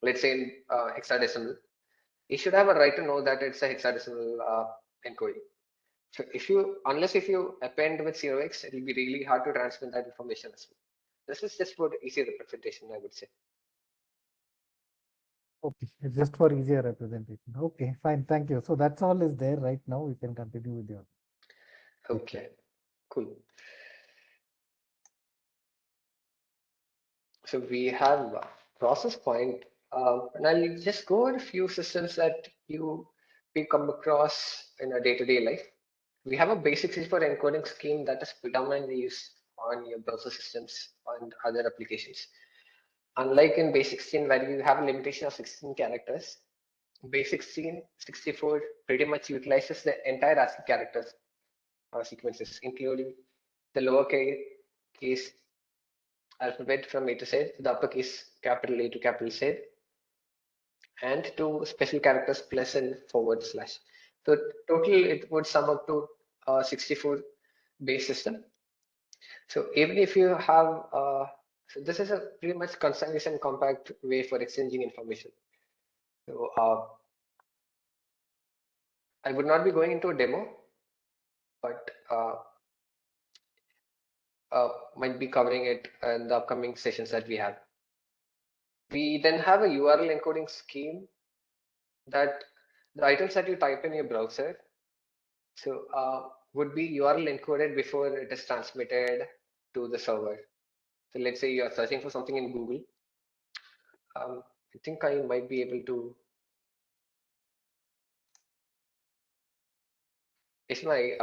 let's say in hexadecimal, you should have a right to know that it's a hexadecimal encoding. So unless if you append with 0x, it will be really hard to transmit that information as well. This is just for easy representation, I would say. Okay, it's just for easier representation. Okay, fine, thank you. So that's all is there right now. We can continue with your lecture. Okay, cool. So we have process point, and I'll just go over a few systems that we come across in a day-to-day life. We have a basic C4 encoding scheme that is predominantly used on your browser systems and other applications. Unlike in base 16 where you have a limitation of 16 characters, base 16, 64 pretty much utilizes the entire ASCII characters or sequences, including the lowercase alphabet from A to Z, the uppercase capital A to capital Z, and two special characters plus and forward slash. So total it would sum up to 64 base system. So even if you have, so this is a pretty much concise and compact way for exchanging information. So I would not be going into a demo, but might be covering it in the upcoming sessions that we have. We then have a URL encoding scheme that the items that you type in your browser, so would be URL encoded before it is transmitted to the server. So let's say you are searching for something in Google. I think I might be able to. Is my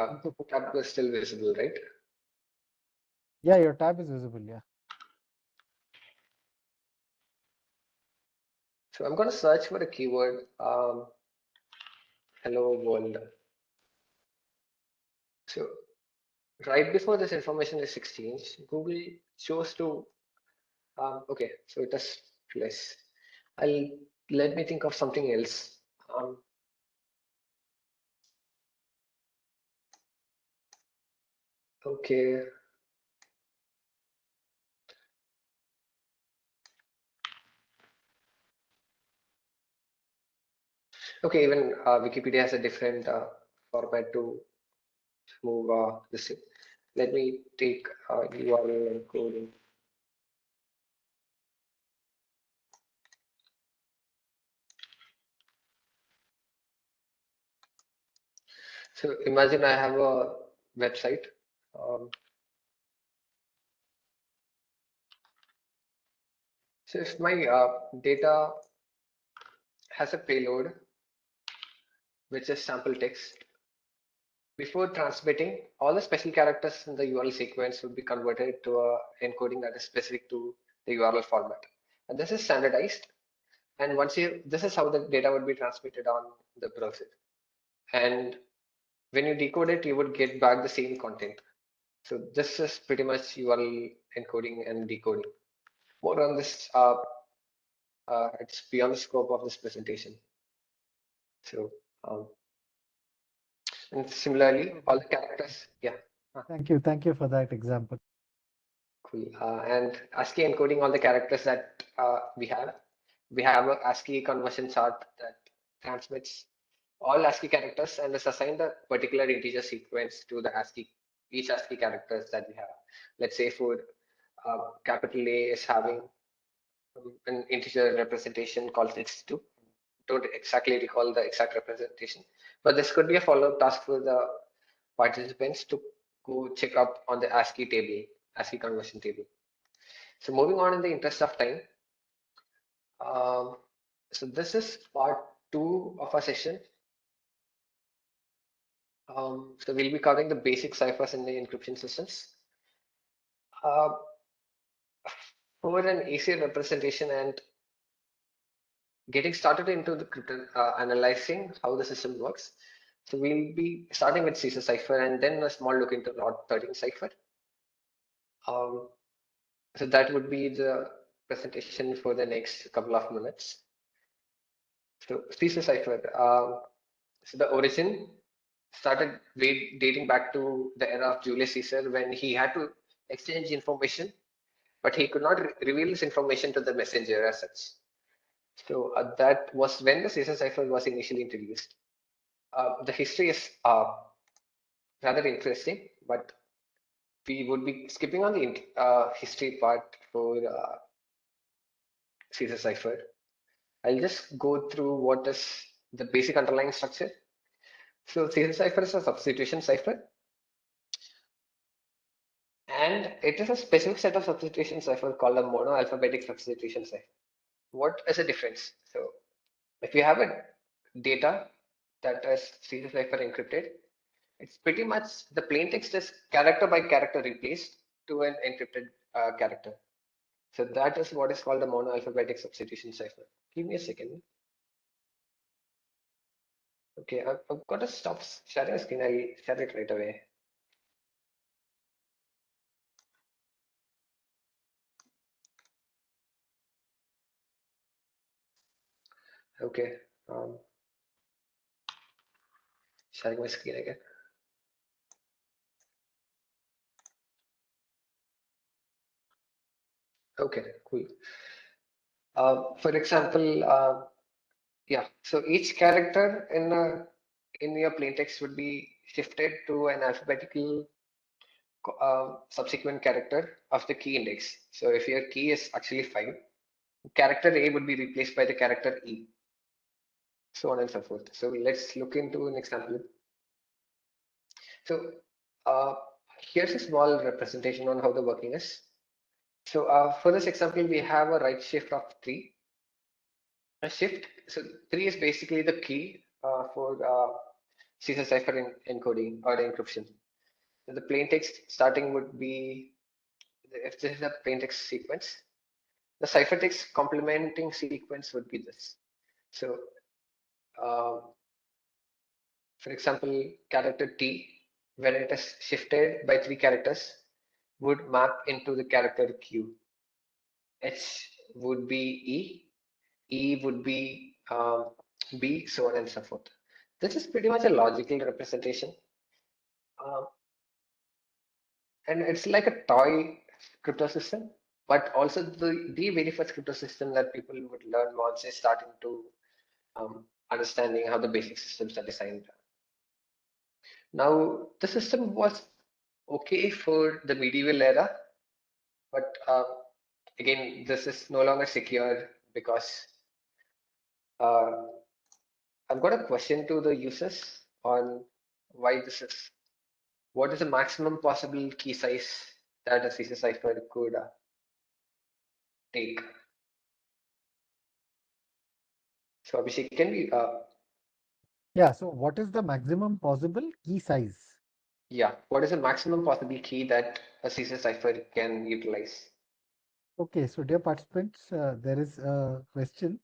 tab still visible, right? Yeah, your tab is visible. Yeah. So I'm going to search for a keyword, hello world. So right before this information is exchanged, Google chose to, okay, so it is plus. Let me think of something else. Okay. Okay, even Wikipedia has a different format to move this. Let me take URL encoding. So imagine I have a website. So if my data has a payload, which is sample text, before transmitting, all the special characters in the URL sequence would be converted to a encoding that is specific to the URL format. And this is standardized. And once you, this is how the data would be transmitted on the browser. And when you decode it, you would get back the same content. So this is pretty much URL encoding and decoding. More on this, it's beyond the scope of this presentation. So, and similarly, all the characters, yeah. Thank you for that example. Cool. And ASCII encoding all the characters that we have. We have a ASCII conversion chart that transmits all ASCII characters and is assigned a particular integer sequence to the ASCII, each ASCII characters that we have. Let's say for capital A is having an integer representation called 62. Don't exactly recall the exact representation, but this could be a follow-up task for the participants to go check up on the ASCII table, ASCII conversion table. So moving on in the interest of time, so this is part 2 of our session. So we'll be covering the basic ciphers in the encryption systems. For an easier representation and getting started into the analyzing how the system works, so we'll be starting with Caesar cipher and then a small look into Rod 13 cipher. So that would be the presentation for the next couple of minutes. So Caesar cipher. So the origin started dating back to the era of Julius Caesar when he had to exchange information, but he could not reveal this information to the messenger as such. So that was when the Caesar cipher was initially introduced. The history is rather interesting, but we would be skipping on the history part for Caesar cipher. I'll just go through what is the basic underlying structure. So Caesar cipher is a substitution cipher, and it is a specific set of substitution cipher called a monoalphabetic substitution cipher. What is the difference? So if you have a data that is Caesar cipher encrypted, it's pretty much the plain text is character by character replaced to an encrypted character. So that is what is called the monoalphabetic substitution cipher. Give me a second. Okay, I've got to stop sharing a screen. I'll share it right away. Okay, sharing my screen again. Okay, cool. For example, yeah, so each character in your plaintext would be shifted to an alphabetical subsequent character of the key index. So if your key is actually 5, character A would be replaced by the character E, so on and so forth. So let's look into an example. So uh, here's a small representation on how the working is. So for this example, we have a right shift of 3. A shift, so 3 is basically the key for CySecK encoding or encryption. So the plain text starting would be, if this is a plain text sequence, the ciphertext complementing sequence would be this. So, uh, for example, character T, when it is shifted by 3 characters, would map into the character Q. H would be E, E would be B, so on and so forth. This is pretty much a logical representation. Um, and it's like a toy crypto system, but also the very first crypto system that people would learn once they start into understanding how the basic systems are designed. Now, the system was okay for the medieval era, but again, this is no longer secure because uh, I've got a question to the users on why this is. What is the maximum possible key size that a CC cipher could take? So Abhishek, can we Yeah, so what is the maximum possible key size? yeah, what is the maximum possible key that a CC cipher can utilize? Okay, so dear participants, there is a question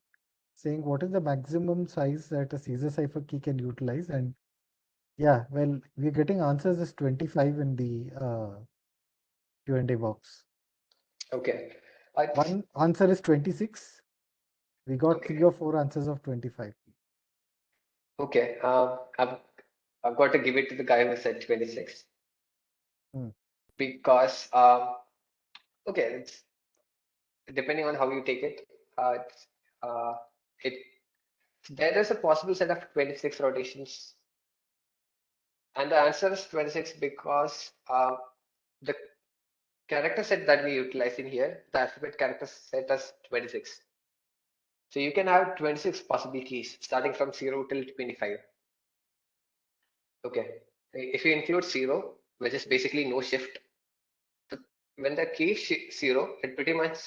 saying what is the maximum size that a Caesar cipher key can utilize? And yeah, well, we're getting answers is 25 in the Q&A box. Okay. One answer is 26. We got 3 Okay. or 4 answers of 25. Okay. I've got to give it to the guy who said 26 Hmm. because okay, it's depending on how you take it. It's, it there is a possible set of 26 rotations, and the answer is 26 because the character set that we utilize in here, the alphabet character set as 26. So you can have 26 possible keys starting from 0 till 25. Okay. If you include 0, which is basically no shift, so when the key is 0, it pretty much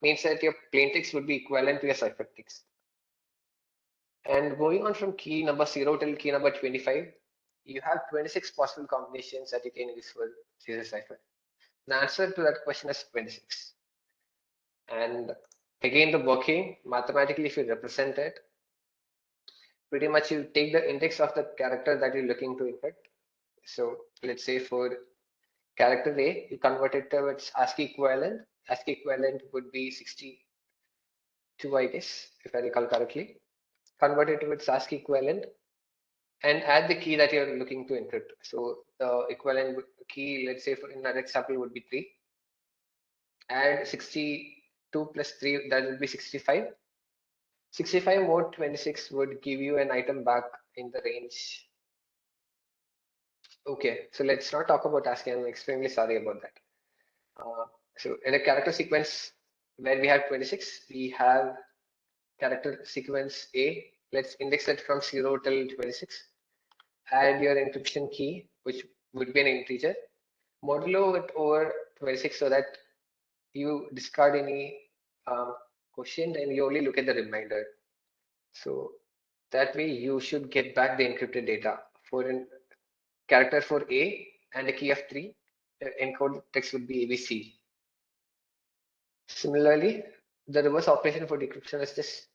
means that your plaintext would be equivalent to your ciphertext. And moving on from key number 0 till key number 25, you have 26 possible combinations that you can use for Caesar cipher. The answer to that question is 26. And again, the working mathematically, if you represent it, pretty much you take the index of the character that you're looking to infect. So let's say for character A, you convert it to its ASCII equivalent. ASCII equivalent would be 62, I guess, if I recall correctly. Convert it to its ASCII equivalent and add the key that you're looking to encrypt. So the equivalent key, let's say for in that example, would be 3. Add 62 plus 3, that would be 65. 65 more 26 would give you an item back in the range. Okay, so let's not talk about ASCII. I'm extremely sorry about that. So in a character sequence where we have 26, we have character sequence A. Let's index it from 0 till 26. Add your encryption key, which would be an integer. Modulo it over 26 so that you discard any quotient and you only look at the remainder. So that way you should get back the encrypted data for a character for A and a key of 3. Encoded text would be ABC. Similarly, the reverse operation for decryption is just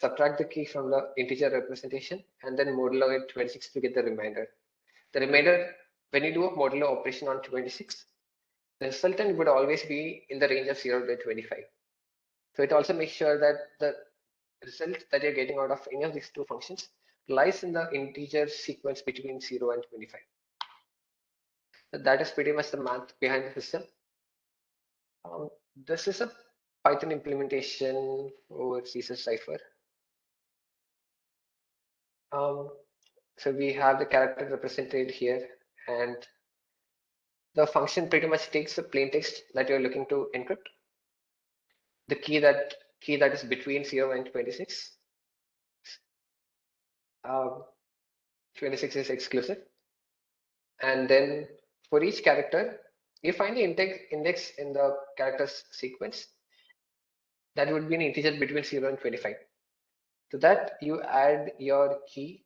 subtract the key from the integer representation and then modulo it 26 to get the remainder. The remainder, when you do a modulo operation on 26, the resultant would always be in the range of 0 to 25. So it also makes sure that the result that you're getting out of any of these two functions lies in the integer sequence between 0 and 25. So that is pretty much the math behind the system. This is a Python implementation over CSecK cipher. So we have the character represented here, and the function pretty much takes the plain text that you're looking to encrypt, the key that is between 0 and 26. 26 is exclusive, and then for each character, you find the index in the characters sequence that would be an integer between 0 and 25. To that, you add your key,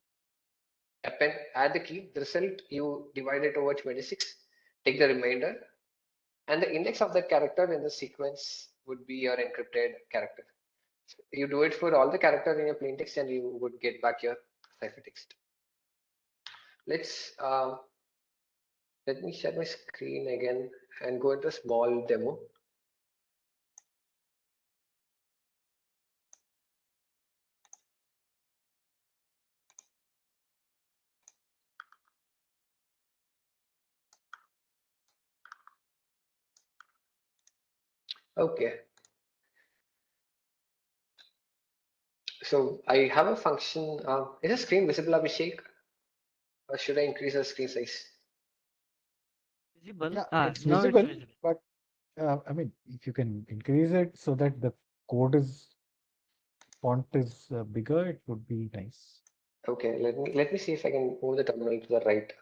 add the key, the result you divide it over 26, take the remainder, and the index of that character in the sequence would be your encrypted character. So you do it for all the characters in your plain text and you would get back your ciphertext. Let me share my screen again and go into a small demo. Okay. So I have a function. Is the screen visible, Abhishek? Or should I increase the screen size? Visible? Yeah, it's Now it's visible, visible. but I mean, if you can increase it so that the code is font is bigger, it would be nice. Okay, let me see if I can move the terminal to the right.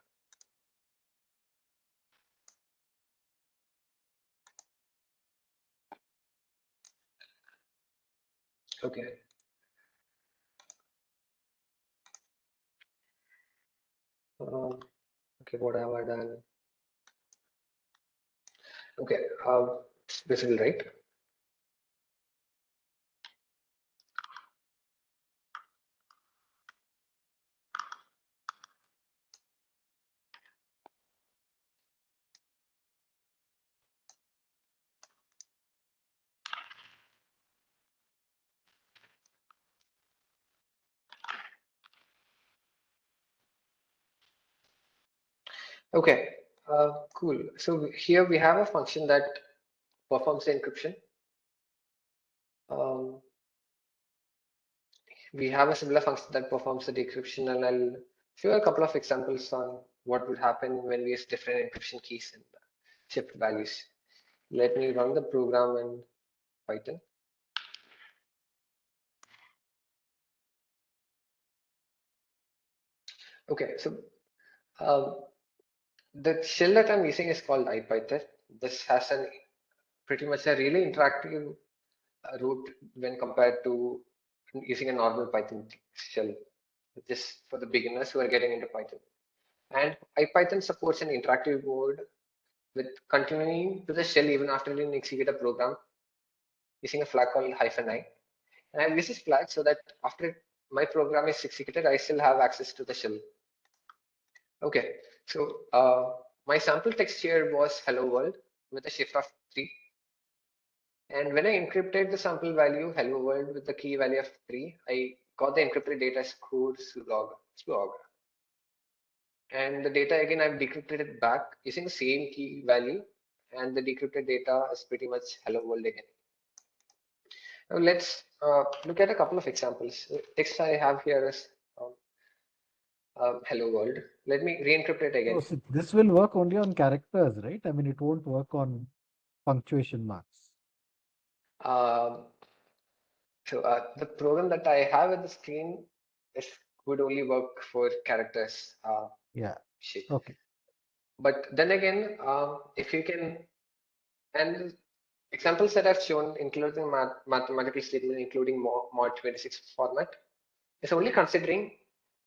Okay. Okay, what have I done? Okay, it's visible, right? Okay, cool. So here we have a function that performs the encryption. Um, we have a similar function that performs the decryption, and I'll show a couple of examples on what would happen when we use different encryption keys and shift values. Let me run the program in Python. Okay, so um, the shell that I'm using is called IPython. This has an pretty much a really interactive route when compared to using a normal Python shell, just for the beginners who are getting into Python. And IPython supports an interactive mode with continuing to the shell even after you execute a program using a flag called -i. And I use this flag so that after my program is executed, I still have access to the shell. Okay, so my sample text here was hello world with a shift of 3. And when I encrypted the sample value hello world with the key value of 3, I got the encrypted data as code slog. And the data again, I've decrypted it back using the same key value, and the decrypted data is pretty much hello world again. Now let's look at a couple of examples. The text I have here is hello world. Let me re-encrypt it again. So this will work only on characters, right? I mean, it won't work on punctuation marks. Um, so the program that I have at the screen is would only work for characters. Yeah. Shit. Okay. But then again, if you can, and examples that I've shown, including mathematical statement, including mod 26 format, is only considering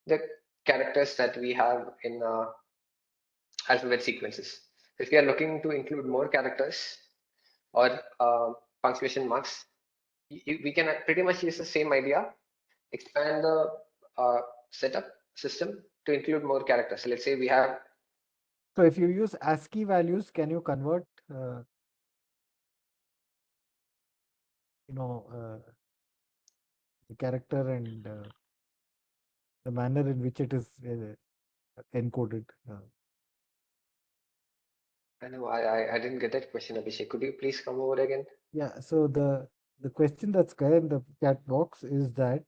the characters that we have in alphabet sequences. If we are looking to include more characters or punctuation marks. We can pretty much use the same idea, expand the setup system to include more characters. So let's say we have. So if you use ASCII values, can you convert, the character and the manner in which it is encoded? I know I didn't get that question, Abhishek. Could you please come over again? Yeah. So the question that's there in the chat box is that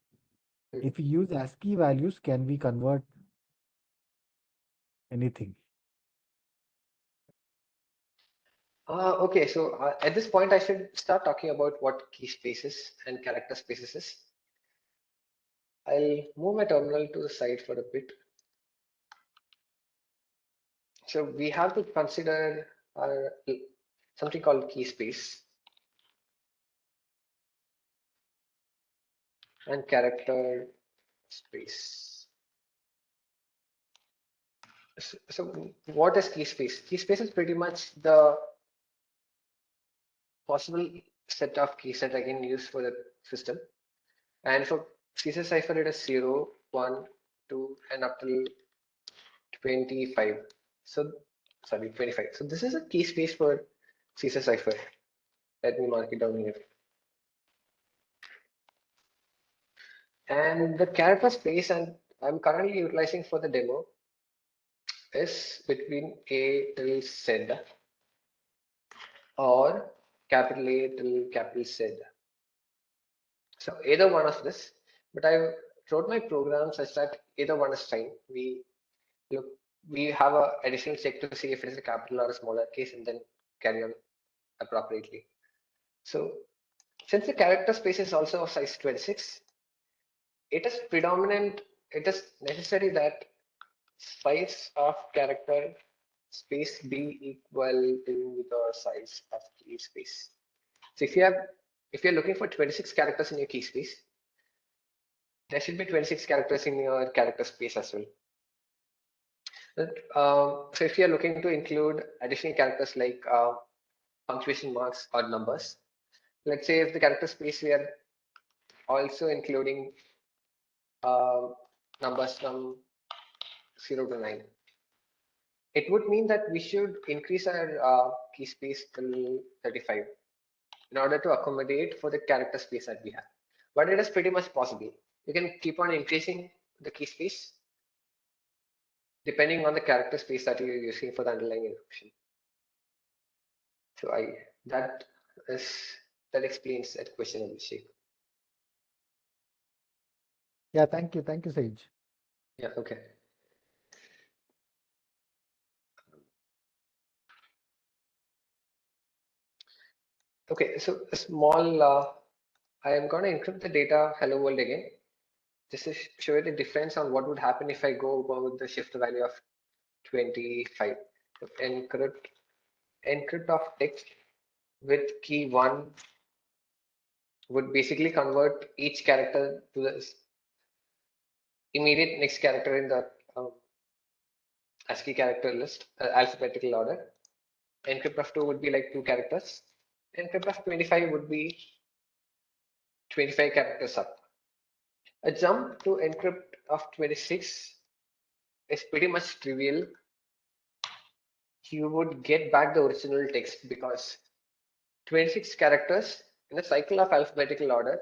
if we use ASCII values, can we convert anything? Okay, so at this point, I should start talking about what key spaces and character spaces is. I'll move my terminal to the side for a bit. So we have to consider something called key space and character space. So what is key space? Key space is pretty much the possible set of keys that I can use for the system. And for CSS cipher, it is 0, 1, 2, and up till 25. So, sorry, 25. So this is a key space for CSS cipher. Let me mark it down here. And the character space, and I'm currently utilizing for the demo, is between A till Z or capital A till capital Z. So either one of this, but I wrote my program such that either one is fine. Look, we have a additional check to see if it is a capital or a smaller case and then carry on appropriately. So since the character space is also of size 26, it is necessary that size of character space be equal to the size of key space. So if you're looking for 26 characters in your key space, there should be 26 characters in your character space as well. So if you're looking to include additional characters like punctuation marks or numbers, let's say if the character space we are also including uh, numbers from 0 to 9, it would mean that we should increase our key space till 35 in order to accommodate for the character space that we have. But it is pretty much possible. You can keep on increasing the key space depending on the character space that you're using for the underlying encryption. So that is that explains that question, Abhishek. Yeah. Thank you. Thank you, Sage. Yeah. Okay. Okay. So a small. I am going to encrypt the data hello world again. Just to show you the difference on what would happen if I go about the shift value of 25. So encrypt of text with key 1 would basically convert each character to the immediate next character in the ASCII character list, alphabetical order. Encrypt of 2 would be like 2 characters. Encrypt of 25 would be 25 characters up. A jump to encrypt of 26 is pretty much trivial. You would get back the original text because 26 characters in a cycle of alphabetical order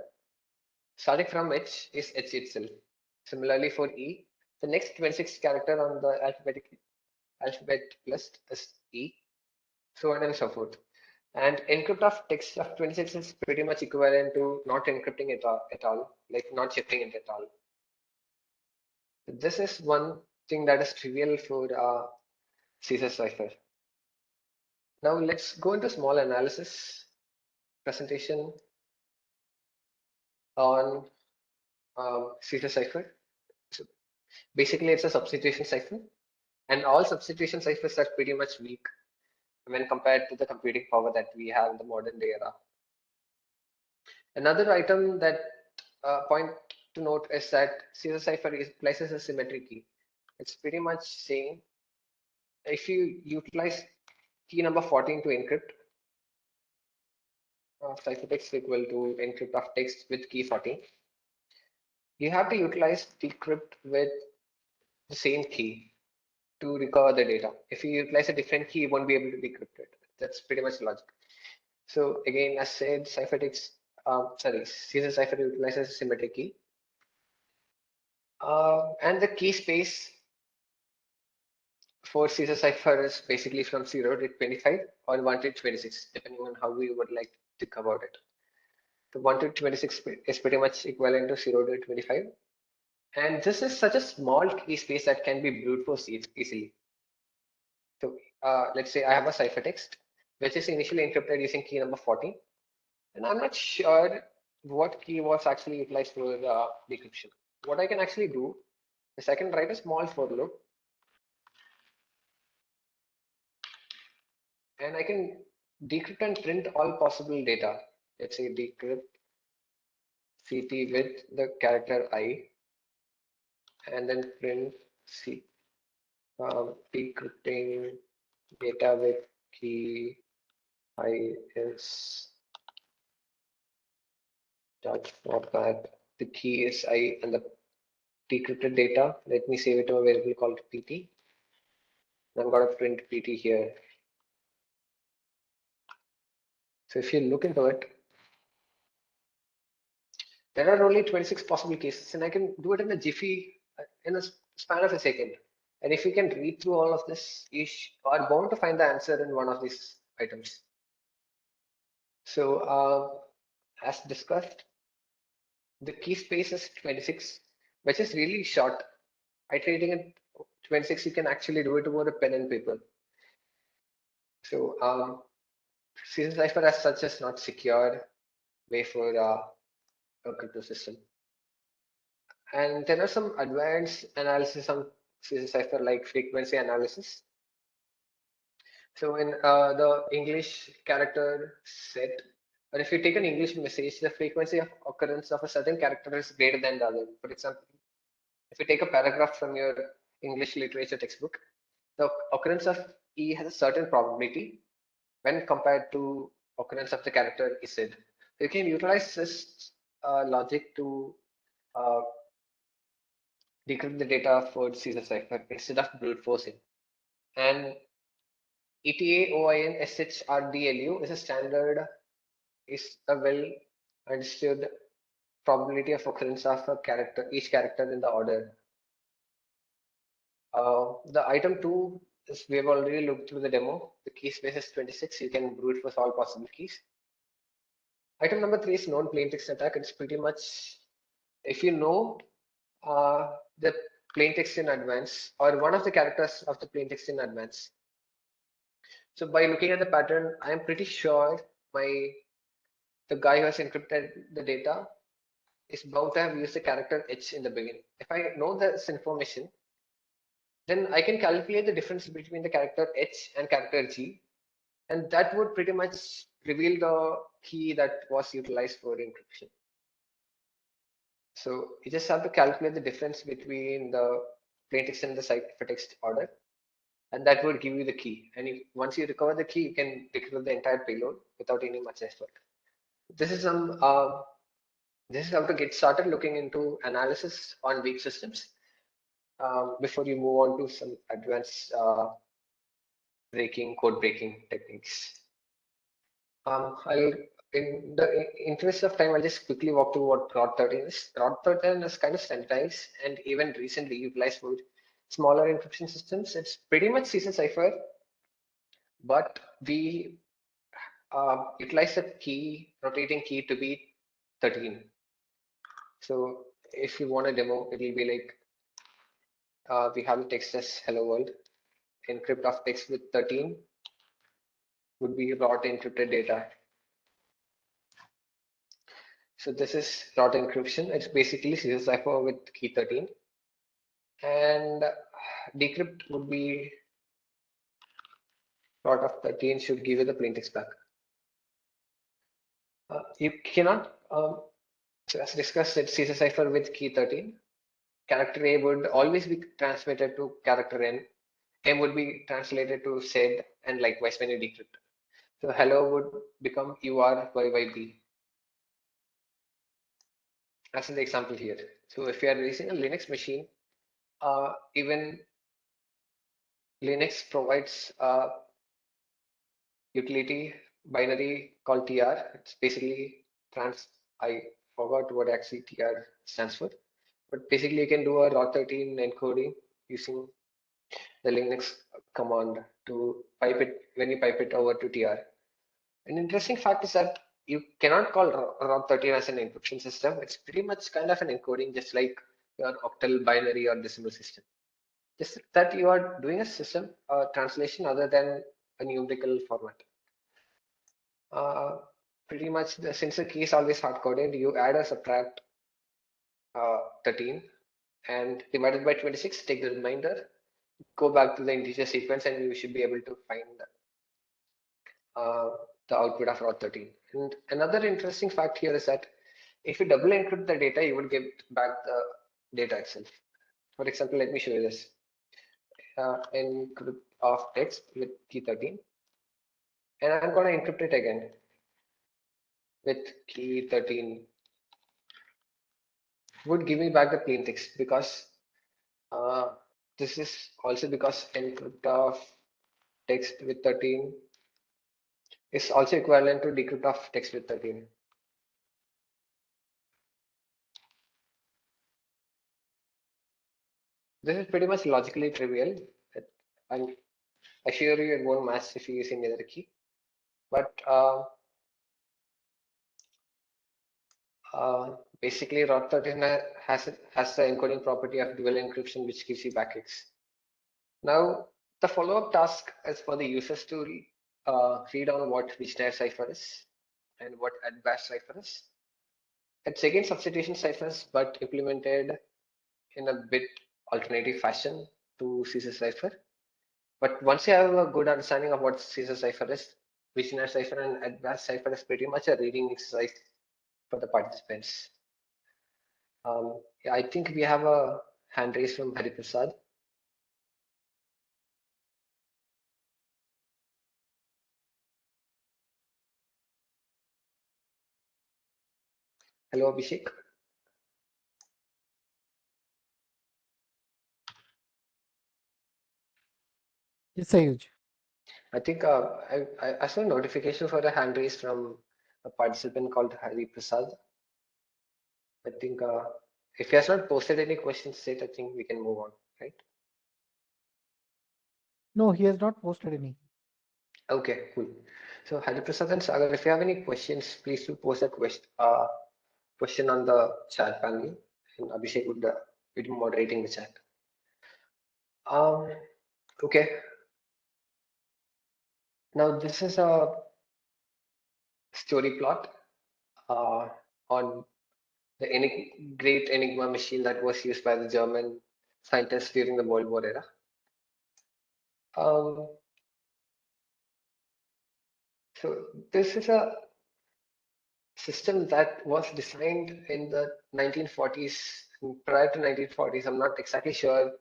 starting from H is H itself. Similarly for E, the next 26 character on the alphabet list is E, so on and so forth. And encrypt of text of 26 is pretty much equivalent to not encrypting it at all, like not shifting it at all. This is one thing that is trivial for CSS cipher. Now let's go into small analysis presentation on CSS cipher. So basically, it's a substitution cipher, and all substitution ciphers are pretty much weak when compared to the computing power that we have in the modern day era. Another item that point to note is that CSS cipher places a symmetry key. It's pretty much saying if you utilize key number 14 to encrypt, ciphertext equal to encrypt of text with key 14. You have to utilize decrypt with the same key to recover the data. If you utilize a different key, you won't be able to decrypt it. That's pretty much logic. So again, as said, ciphertext, CSS cipher utilizes a symmetric key. And the key space for CSS cipher is basically from 0 to 25 or 1 to 26, depending on how we would like to think about it. The 1 to 26 is pretty much equivalent to 0 to 25. And this is such a small key space that can be brute force easily. So let's say I have a ciphertext, which is initially encrypted using key number 14. And I'm not sure what key was actually utilized for decryption. What I can actually do is I can write a small for loop, and I can decrypt and print all possible data. Let's say decrypt CT with the character I, and then print C, decrypting data with key I is such format. The key is I and the decrypted data. Let me save it to a variable called PT. I'm going to print PT here. So if you look into it, there are only 26 possible cases, and I can do it in a jiffy, in a span of a second. And if you can read through all of this, you are bound to find the answer in one of these items. So as discussed, the key space is 26, which is really short. Iterating at 26, you can actually do it over a pen and paper. So CSS cipher as such is not secure way for a crypto system. And there are some advanced analysis on CSS cipher like frequency analysis. So in the English character set, or if you take an English message, the frequency of occurrence of a certain character is greater than the other. For example, if you take a paragraph from your English literature textbook, the occurrence of E has a certain probability when compared to occurrence of the character is said. So you can utilize this logic to uh, decrypt the data for CSS cipher instead of brute forcing. And ETA OIN SHRDLU is a standard, is a well understood probability of occurrence of a character, each character in the order. The item 2 is we have already looked through the demo. The key space is 26. You can brute force all possible keys. Item number 3 is known plain text attack. It's pretty much if you know the plain text in advance or one of the characters of the plain text in advance. So by looking at the pattern, I am pretty sure the guy who has encrypted the data is bound to have used the character H in the beginning. If I know this information, then I can calculate the difference between the character H and character G, and that would pretty much reveal the key that was utilized for encryption. So you just have to calculate the difference between the plaintext and the ciphertext order, and that would give you the key. And once you recover the key, you can decrypt the entire payload without any much effort. This is some. This is how to get started looking into analysis on weak systems before you move on to some advanced code breaking techniques. In the interest of time, I'll just quickly walk through what ROD 13 is. ROD 13 is kind of standardized and even recently utilized for smaller encryption systems. It's pretty much CSS cipher, but we utilize the key, rotating key to be 13. So if you want a demo, it will be like we have the text as hello world. Encrypt of text with 13 would be ROT encrypted data. So this is ROT encryption. It's basically CSS cipher with key 13. And decrypt would be ROT of 13 should give you the plain text back. You cannot, so as discussed, it's CSS cipher with key 13. Character A would always be transmitted to character N. M would be translated to said, and likewise when you decrypt. So hello would become UR_by_B, as in the example here. So if you are using a Linux machine, even Linux provides a utility binary called TR. It's basically I forgot what actually TR stands for, but basically you can do a ROT13 encoding using the Linux command to pipe it when you pipe it over to TR. An interesting fact is that you cannot call ROT13 as an encryption system. It's pretty much kind of an encoding, just like your octal binary or decimal system. Just that you are doing a system translation other than a numerical format. Uh, Pretty much, since the key is always hard coded, you add or subtract 13 and divided by 26, take the remainder, go back to the integer sequence, and you should be able to find uh, the output of ROT13. And another interesting fact here is that if you double encrypt the data, you would get back the data itself. For example, let me show you this. Encrypt of text with key 13, and I'm going to encrypt it again with key 13. Would give me back the plain text, because this is also because encrypt of text with 13 is also equivalent to decrypt of text with 13. This is pretty much logically trivial. I'm assure you it won't match if you use any other key. But basically, ROT13 has the encoding property of dual encryption, which gives you backticks. Now, the follow-up task is for the users to read on what Visionary cipher is and what ADBAS cipher is. It's again substitution ciphers, but implemented in a bit alternative fashion to Caesar cipher. But once you have a good understanding of what Caesar cipher is, Visionary cipher and ADBAS cipher is pretty much a reading exercise for the participants. Yeah, I think we have a hand raise from Hari Prasad. Hello, Abhishek. Yes, Sayooj. I think I saw a notification for a hand raise from a participant called Hari Prasad. I think if he has not posted any questions yet, I think we can move on, right? No, he has not posted any. Okay, cool. So Hari Prasad and Sagar, if you have any questions, please do post a question on the chat panel, and Abhishek would be moderating the chat. Um, okay. Now this is a story plot uh, on the great Enigma machine that was used by the German scientists during the World War era. Um, so this is a system that was designed in the 1940s, prior to 1940s. I'm not exactly sure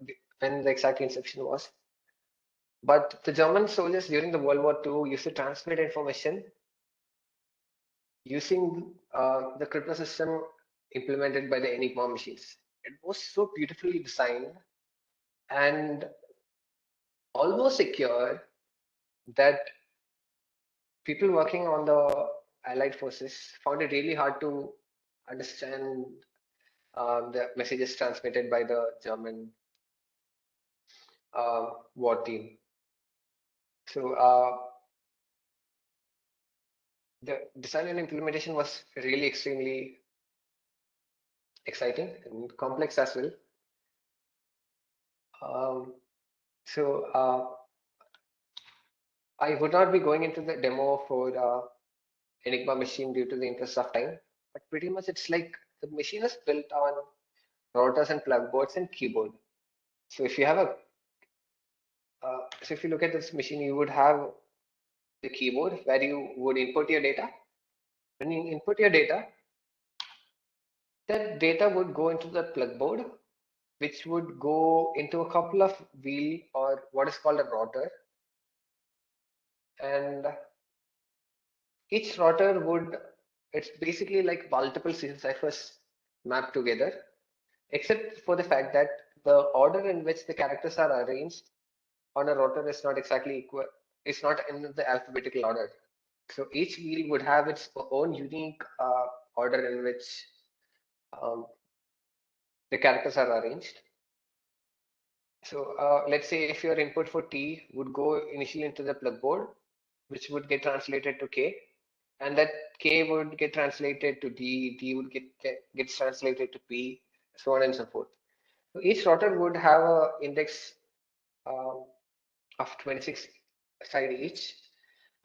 when the exact inception was, but the German soldiers during the World War II used to transmit information using the crypto system implemented by the Enigma machines. It was so beautifully designed and almost secure that people working on the Allied forces found it really hard to understand the messages transmitted by the German war team. So the design and implementation was really extremely exciting and complex as well. Um, so I would not be going into the demo for Enigma machine due to the interest of time, but pretty much it's like the machine is built on routers and plug boards and keyboard. So if you have a so if you look at this machine, you would have the keyboard where you would input your data. When you input your data, that data would go into the plug board, which would go into a couple of wheel or what is called a router. And each router would, it's basically like multiple ciphers mapped together, except for the fact that the order in which the characters are arranged on a router is not exactly equal, it's not in the alphabetical order. So each wheel would have its own unique order in which um, the characters are arranged. So let's say if your input for T would go initially into the plug board, which would get translated to K, and that K would get translated to D, D would gets translated to P, so on and so forth. So each router would have a index um, of 26 side each.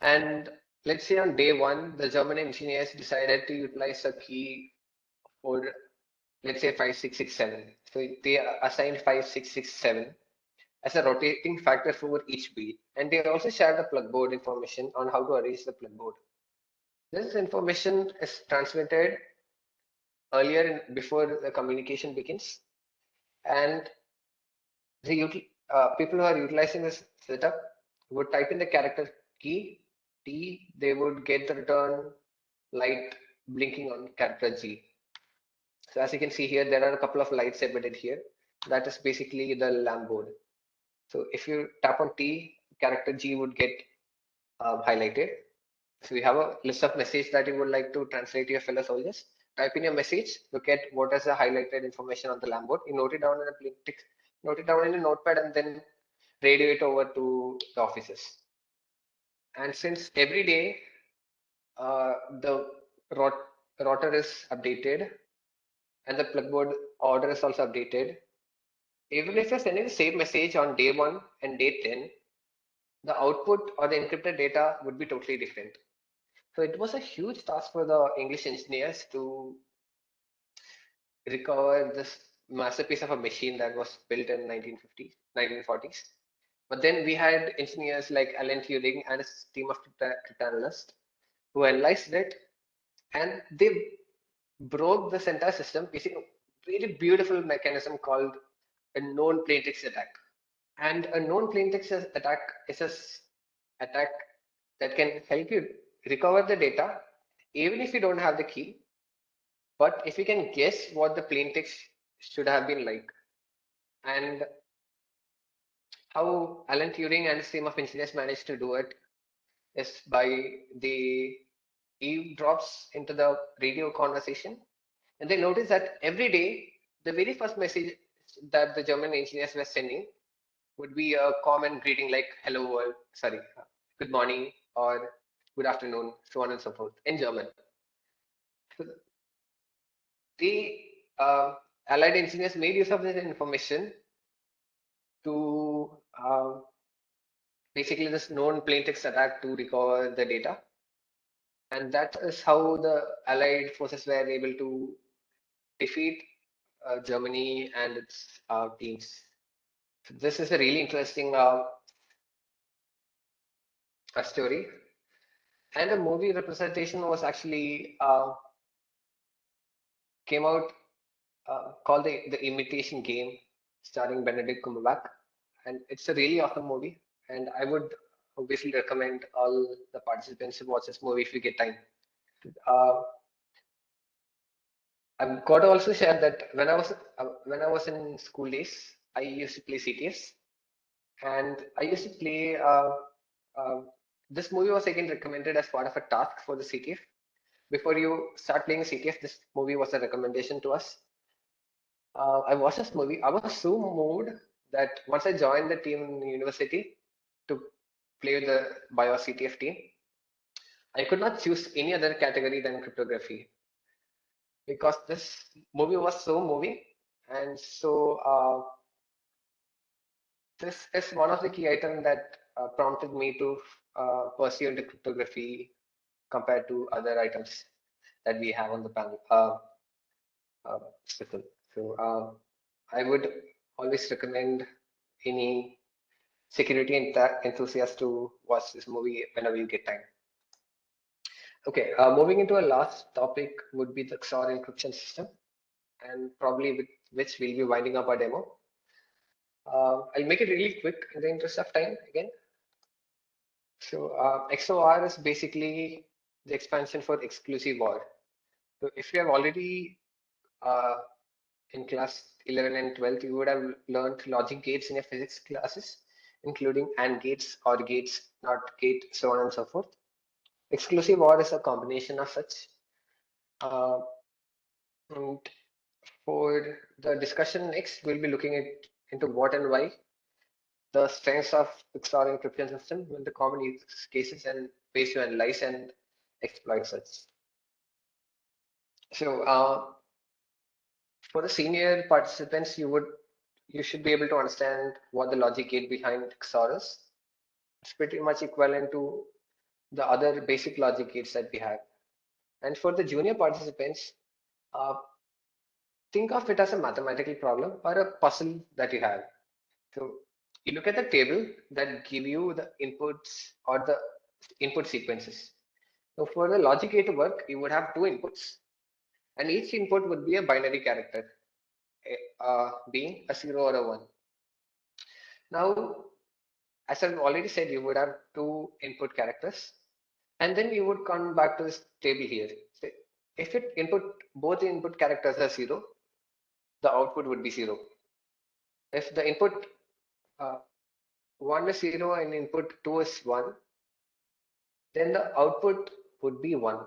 And let's say on day one, the German engineers decided to utilize a key for, let's say, 5667. So they assigned 5667 as a rotating factor for each wheel. And they also shared the plug board information on how to arrange the plug board. This information is transmitted earlier before the communication begins. And people who are utilizing this setup would type in the character key T, they would get the return light blinking on character G. So as you can see here, there are a couple of lights embedded here. That is basically the lamp board. So if you tap on T, character G would get highlighted. So you have a list of messages that you would like to translate to your fellow soldiers. Type in your message, look at what is the highlighted information on the lamp board. You note it down in a plain text, note it down in a notepad, and then radio it over to the offices. And since every day the router is updated and the plug board order is also updated, even if you're sending the same message on day 1 and day 10, the output or the encrypted data would be totally different. So it was a huge task for the English engineers to recover this masterpiece of a machine that was built in 1950s, 1940s. But then we had engineers like Alan Turing and his team of cryptanalysts who analyzed it, and they broke this entire system using a very beautiful mechanism called a known plaintext attack. And a known plaintext attack is an attack that can help you recover the data even if you don't have the key, but if you can guess what the plaintext should have been like. And how Alan Turing and his team of engineers managed to do it is by the eavesdrops into the radio conversation, and they noticed that every day the very first message that the German engineers were sending would be a common greeting like hello world, sorry, good morning or good afternoon, so on and so forth in German. So the allied engineers made use of this information to basically this known plaintext attack to recover the data. And that is how the allied forces were able to defeat Germany and its teams. So this is a really interesting story. And a movie representation was actually came out called the Imitation Game, starring Benedict Cumberbatch, and it's a really awesome movie. And I would obviously recommend all the participants to watch this movie if you get time. Uh, I've got to also share that when I was in school days, I used to play CTFs, and I used to play. Uh, this movie was again recommended as part of a task for the CTF. Before you start playing CTF, this movie was a recommendation to us. I watched this movie. I was so moved that once I joined the team in university to play with the Bio CTF team, I could not choose any other category than cryptography because this movie was so moving, and so this is one of the key items that prompted me to pursue into cryptography compared to other items that we have on the panel. System. So I would always recommend any security enthusiast to watch this movie whenever you get time. Okay, moving into a last topic would be the XOR encryption system, and probably with which we'll be winding up our demo. I'll make it really quick in the interest of time again. So XOR is basically the expansion for exclusive OR. So if you have already in class 11 and 12, you would have learned logic gates in your physics classes, including AND gates, OR gates, NOT gate, so on and so forth. Exclusive OR is a combination of such. And for the discussion next, we'll be looking into what and why, the strengths of XOR encryption system, and the common use cases and ways to analyze and exploit such. So for the senior participants, you should be able to understand what the logic gate behind XOR is. It's pretty much equivalent to the other basic logic gates that we have. And for the junior participants, uh, think of it as a mathematical problem or a puzzle that you have. So you look at the table that give you the inputs or the input sequences. So for the logic gate to work, you would have two inputs, and each input would be a binary character, being a 0 or a 1. Now, as I've already said, you would have two input characters, and then you would come back to this table here. So if both the input characters are 0, the output would be 0. If the input uh, 1 is 0 and input 2 is 1, then the output would be 1.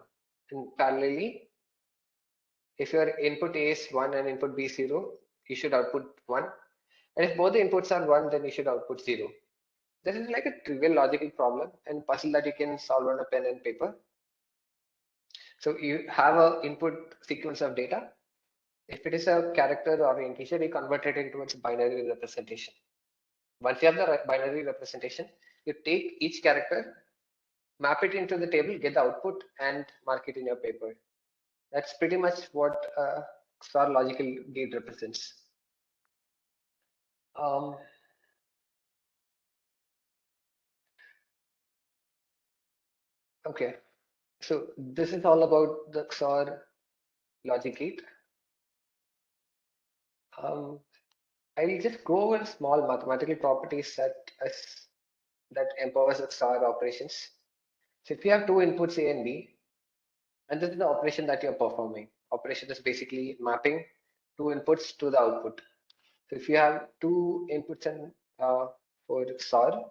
And parallelly, if your input A is 1 and input B is 0, you should output 1. And if both the inputs are 1, then you should output 0. This is like a trivial logical problem and puzzle that you can solve on a pen and paper. So you have an input sequence of data. If it is a character or an integer, you convert it into its binary representation. Once you have the binary representation, you take each character, map it into the table, get the output, and mark it in your paper. That's pretty much what XOR logical gate represents. Okay, so this is all about the XOR logic gate. I'll just go over small mathematical properties that empowers XOR operations. So if you have two inputs A and B, and this is the operation that you're performing. Operation is basically mapping two inputs to the output. So if you have two inputs and for XOR,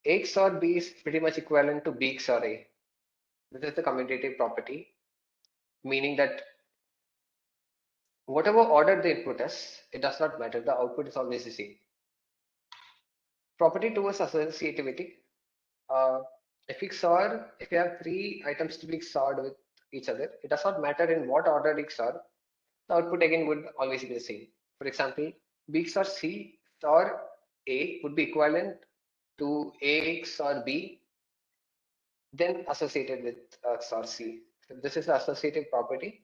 A XOR B is pretty much equivalent to B XOR A. This is the commutative property, meaning that whatever order the input is, it does not matter. The output is always the same. Property 2 is associativity. Uh, if you have three items to be XORed with each other, it does not matter in what order they XOR, the output again would always be the same. For example, B XOR C XOR A would be equivalent to A XOR B, then associated with XOR C. So this is the associative property.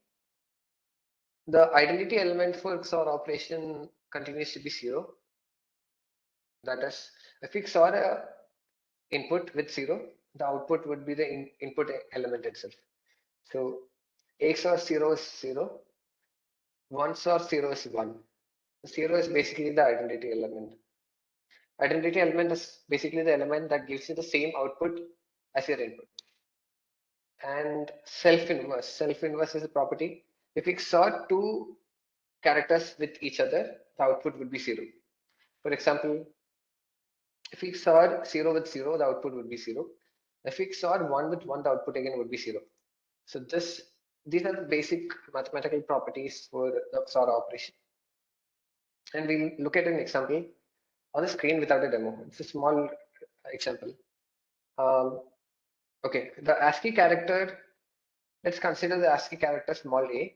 The identity element for XOR operation continues to be 0. That is, if we XOR a input with 0, the output would be the input element itself. So A XOR 0 is 0, 1 XOR 0 is 1. 0 is basically the identity element. Identity element is basically the element that gives you the same output as your input. And self-inverse. Self-inverse is a property. If we XOR two characters with each other, the output would be 0. For example, if we XOR 0 with 0, the output would be 0. If we XOR 1 with 1, the output again would be 0. So these are the basic mathematical properties for the XOR operation. And we'll look at an example on the screen without a demo. It's a small example. Okay, the ASCII character, let's consider the ASCII character small a.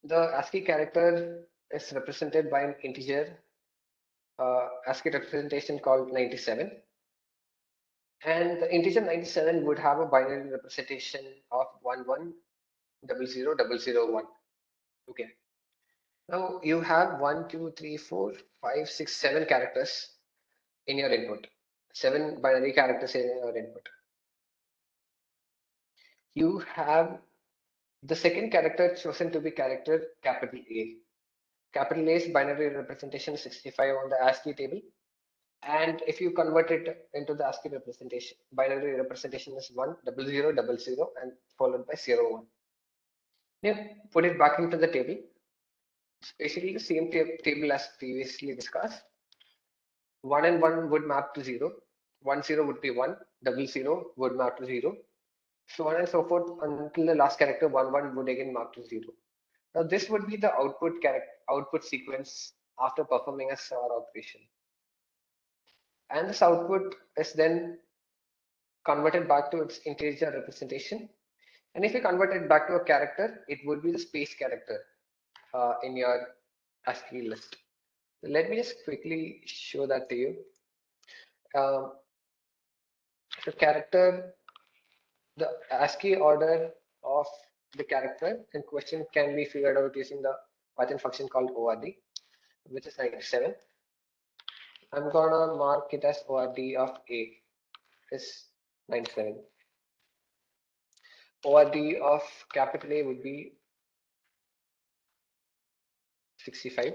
The ASCII character is represented by an integer ASCII representation called 97. And the integer 97 would have a binary representation of 11000001. Okay. Now you have 1, 2, 3, 4, 5, 6, 7 characters in your input. 7 binary characters in your input. You have the second character chosen to be character capital A. Capital A's binary representation is 65 on the ASCII table. And if you convert it into the ASCII representation, binary representation is 10000 and followed by 01. Yeah, put it back into the table. It's basically the same table as previously discussed. 1 and 1 would map to 0. 1 0 would be 1. 00 would map to 0. So on and so forth until the last character 1 1 would again map to 0. Now this would be the output sequence after performing a SOR operation. And this output is then converted back to its integer representation. And if you convert it back to a character, it would be the space character in your ASCII list. So let me just quickly show that to you. Um, the character, the ASCII order of the character in question can be figured out using the Python function called ORD, which is 97. I'm gonna mark it as ORD of A is 97. ORD of capital A would be 65.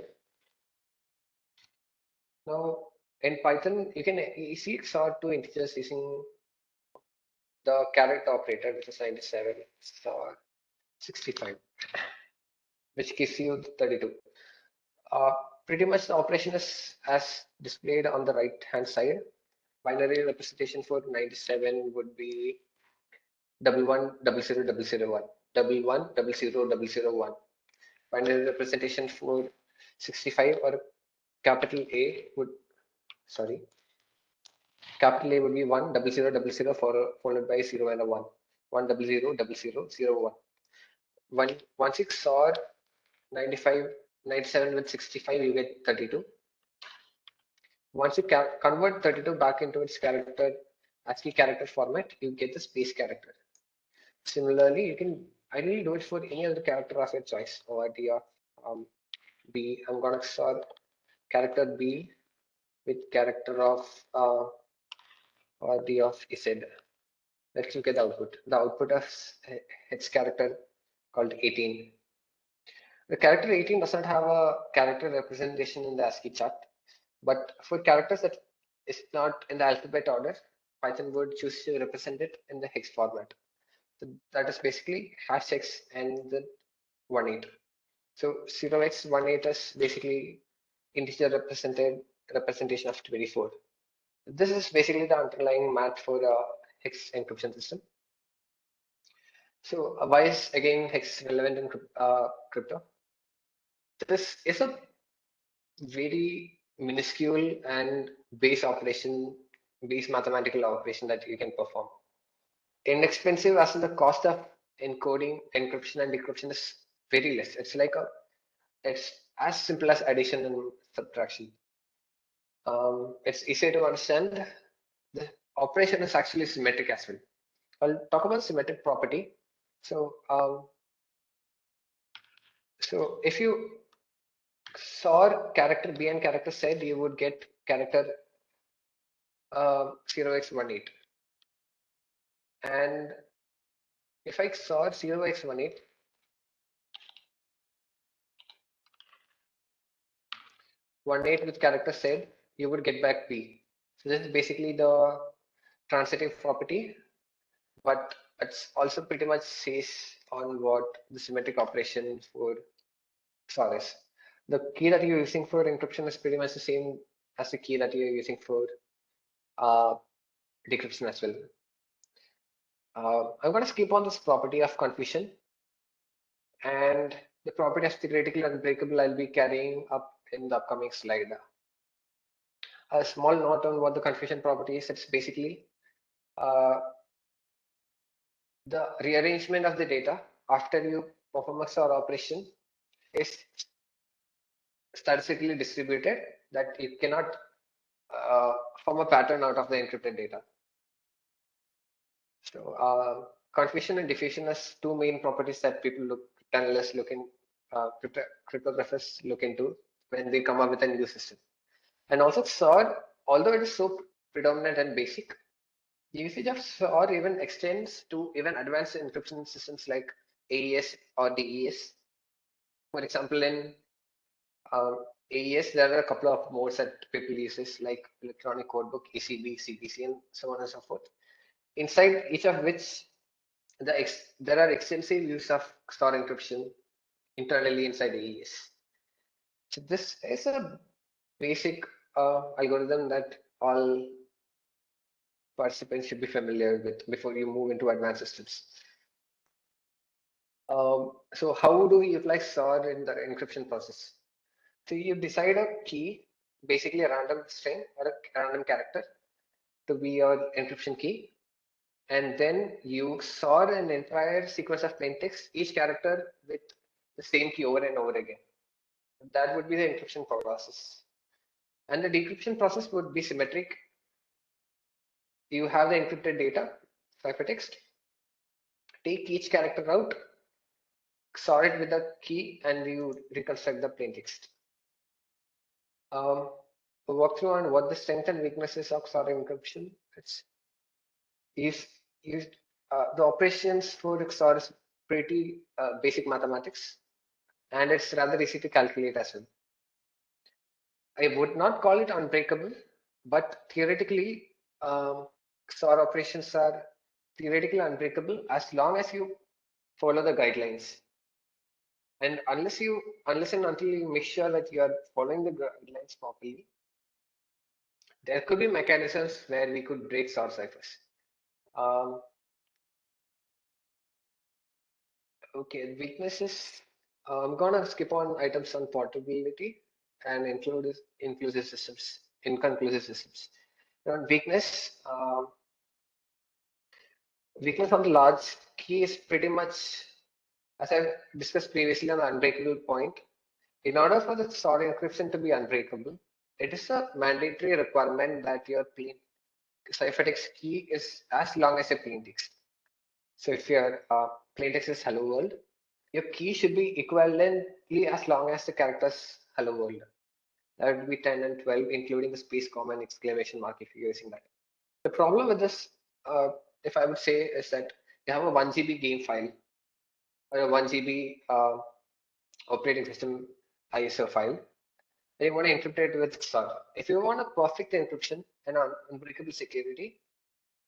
Now in Python, you can easily XOR two integers using the caret operator, which is 97 XOR 65, which gives you 32. Pretty much the operation is as displayed on the right hand side. Binary representation for 97 would be 11000001, 11000001. Binary representation for 65 or capital A would, sorry, capital A would be 10000 followed by 0 and a 1. 1000001. Once you XOR 95, 97 with 65, you get 32. Once you convert 32 back into its character ASCII character format, you get the space character. Similarly, you can ideally do it for any other character of your choice. ORD of B. I'm gonna XOR character B with character of ORD of Z. Let's look at the output. The output of its character called 18. The character 18 does not have a character representation in the ASCII chart, but for characters that is not in the alphabet order, Python would choose to represent it in the hex format. So that is basically #X and the 18. So 0x18 is basically integer representation of 24. This is basically the underlying math for the hex encryption system. So why is again hex relevant in crypto? This is a very minuscule and base mathematical operation that you can perform. Inexpensive as in the cost of encoding, encryption and decryption is very less. It's as simple as addition and subtraction. It's easier to understand. The operation is actually symmetric as well. I'll talk about symmetric property. So if you saw character B and character Z, you would get character 0x18. And if I saw 0x18, with character Z, you would get back B. So this is basically the transitive property, but it's also pretty much says on what the symmetric operation for XOR is. The key that you're using for encryption is pretty much the same as the key that you're using for decryption as well. I'm going to skip on this property of confusion, and the property of the critical unbreakable I'll be carrying up in the upcoming slide. A small note on what the confusion property is. It's basically the rearrangement of the data after you perform a XOR operation is statistically distributed, that you cannot form a pattern out of the encrypted data. So confusion and diffusion as two main properties that analysts look in, cryptographers look into when they come up with a new system. And also XOR, although it is so predominant and basic, the usage of XOR even extends to even advanced encryption systems like AES or DES. For example, in AES, there are a couple of modes that people uses like electronic codebook, ECB, CPC, and so on and so forth. Inside each of which there are extensive use of store encryption internally inside AES. So this is a basic algorithm that all participants should be familiar with before you move into advanced systems. So how do we utilize SOR in the encryption process? So you decide a key, basically a random string or a random character to be your encryption key. And then you SOR an entire sequence of plain text, each character with the same key over and over again. That would be the encryption process. And the decryption process would be symmetric. You have the encrypted data, ciphertext, take each character out, SOR it with the key, and you reconstruct the plain text. Walk through on what the strength and weaknesses of SOR encryption. It's is the operations for SOR is pretty basic mathematics, and it's rather easy to calculate as well. I would not call it unbreakable, but theoretically, SOR operations are theoretically unbreakable as long as you follow the guidelines. And unless and until you make sure that you are following the guidelines properly, there could be mechanisms where we could break SOR ciphers. Okay, weaknesses. I'm gonna skip on items on portability and include inclusive systems, inconclusive systems. Now, weakness on the large key is pretty much, as I discussed previously on the unbreakable point. In order for the SOR encryption to be unbreakable, it is a mandatory requirement that your plain ciphertext key is as long as a plain text. So if your plain text is hello world, your key should be equivalently as long as the characters hello world. That would be 10 and 12, including the space, comma, and exclamation mark if you're using that. The problem with this, if I would say, is that you have a 1 GB game file or a 1 GB operating system ISO file, and you want to encrypt it with SOR. If you want a perfect encryption and unbreakable security,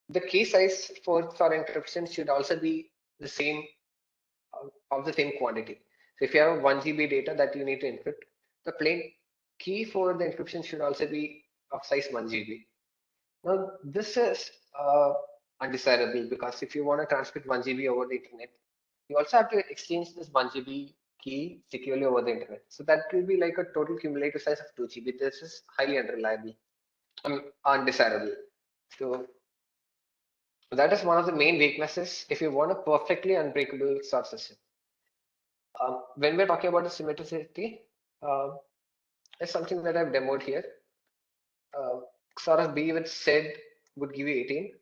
the key size for SOR encryption should also be the same of the same quantity. So if you have 1 GB data that you need to encrypt, the plain key for the encryption should also be of size 1 GB. Now this is undesirable because if you want to transmit 1 GB over the internet, you also have to exchange this 1 GB key securely over the internet. So that will be like a total cumulative size of 2 GB. This is highly unreliable, undesirable. So that is one of the main weaknesses if you want a perfectly unbreakable SOR system. When we're talking about the symmetricity, it's something that I've demoed here. XOR of B with Z would give you 18.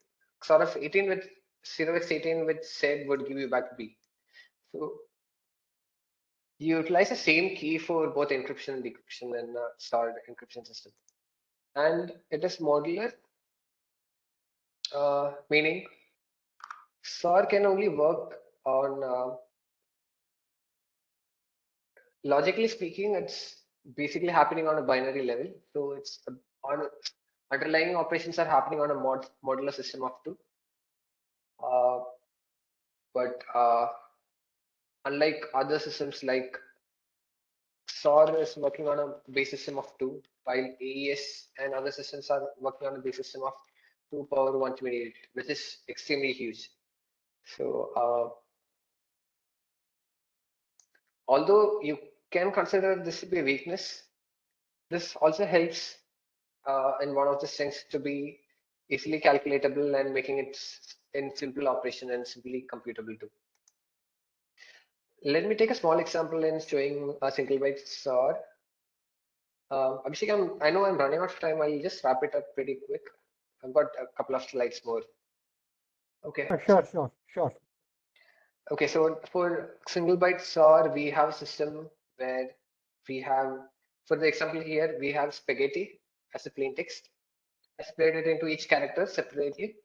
XOR of 18 with 0x18 with Z would give you back B. So you utilize the same key for both encryption and decryption in a SOR encryption system. And it is modular, meaning SOR can only work on, logically speaking, it's basically happening on a binary level. So it's on underlying operations are happening on a modular system of 2. But unlike other systems like SOR is working on a base system of 2, while AES and other systems are working on a base system of 2 power 128, which is extremely huge. So although you can consider this to be a weakness, this also helps in one of the strengths to be easily calculatable and making it in simple operation and simply computable too. Let me take a small example in showing a single byte SOR. Abhishek, I know I'm running out of time. I'll just wrap it up pretty quick. I've got a couple of slides more. Okay. Sure. Okay, so for single byte SOR, we have a system where we have, for the example here, we have spaghetti as a plain text. I split it into each character separately.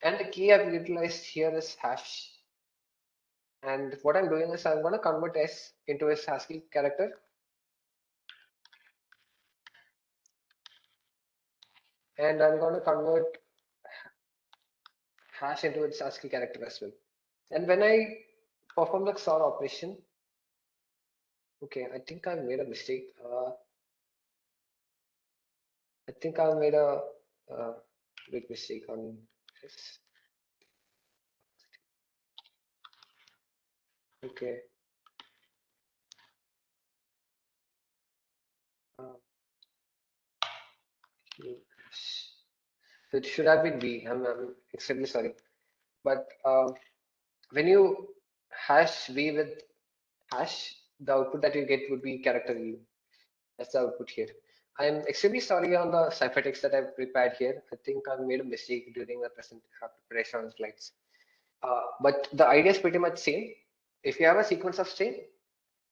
And the key I've utilized here is hash. And what I'm doing is I'm going to convert S into a ASCII character. and I'm going to convert hash into its ASCII character as well. And when I perform the XOR operation, okay, I think I made a mistake. I think I made a big mistake on this. Okay. Uh, so it should have been B. I'm extremely sorry. But when you hash V with hash, the output that you get would be character U. That's the output here. I'm extremely sorry on the ciphertext that I've prepared here. I think I made a mistake during the preparation on slides. But the idea is pretty much same. If you have a sequence of string,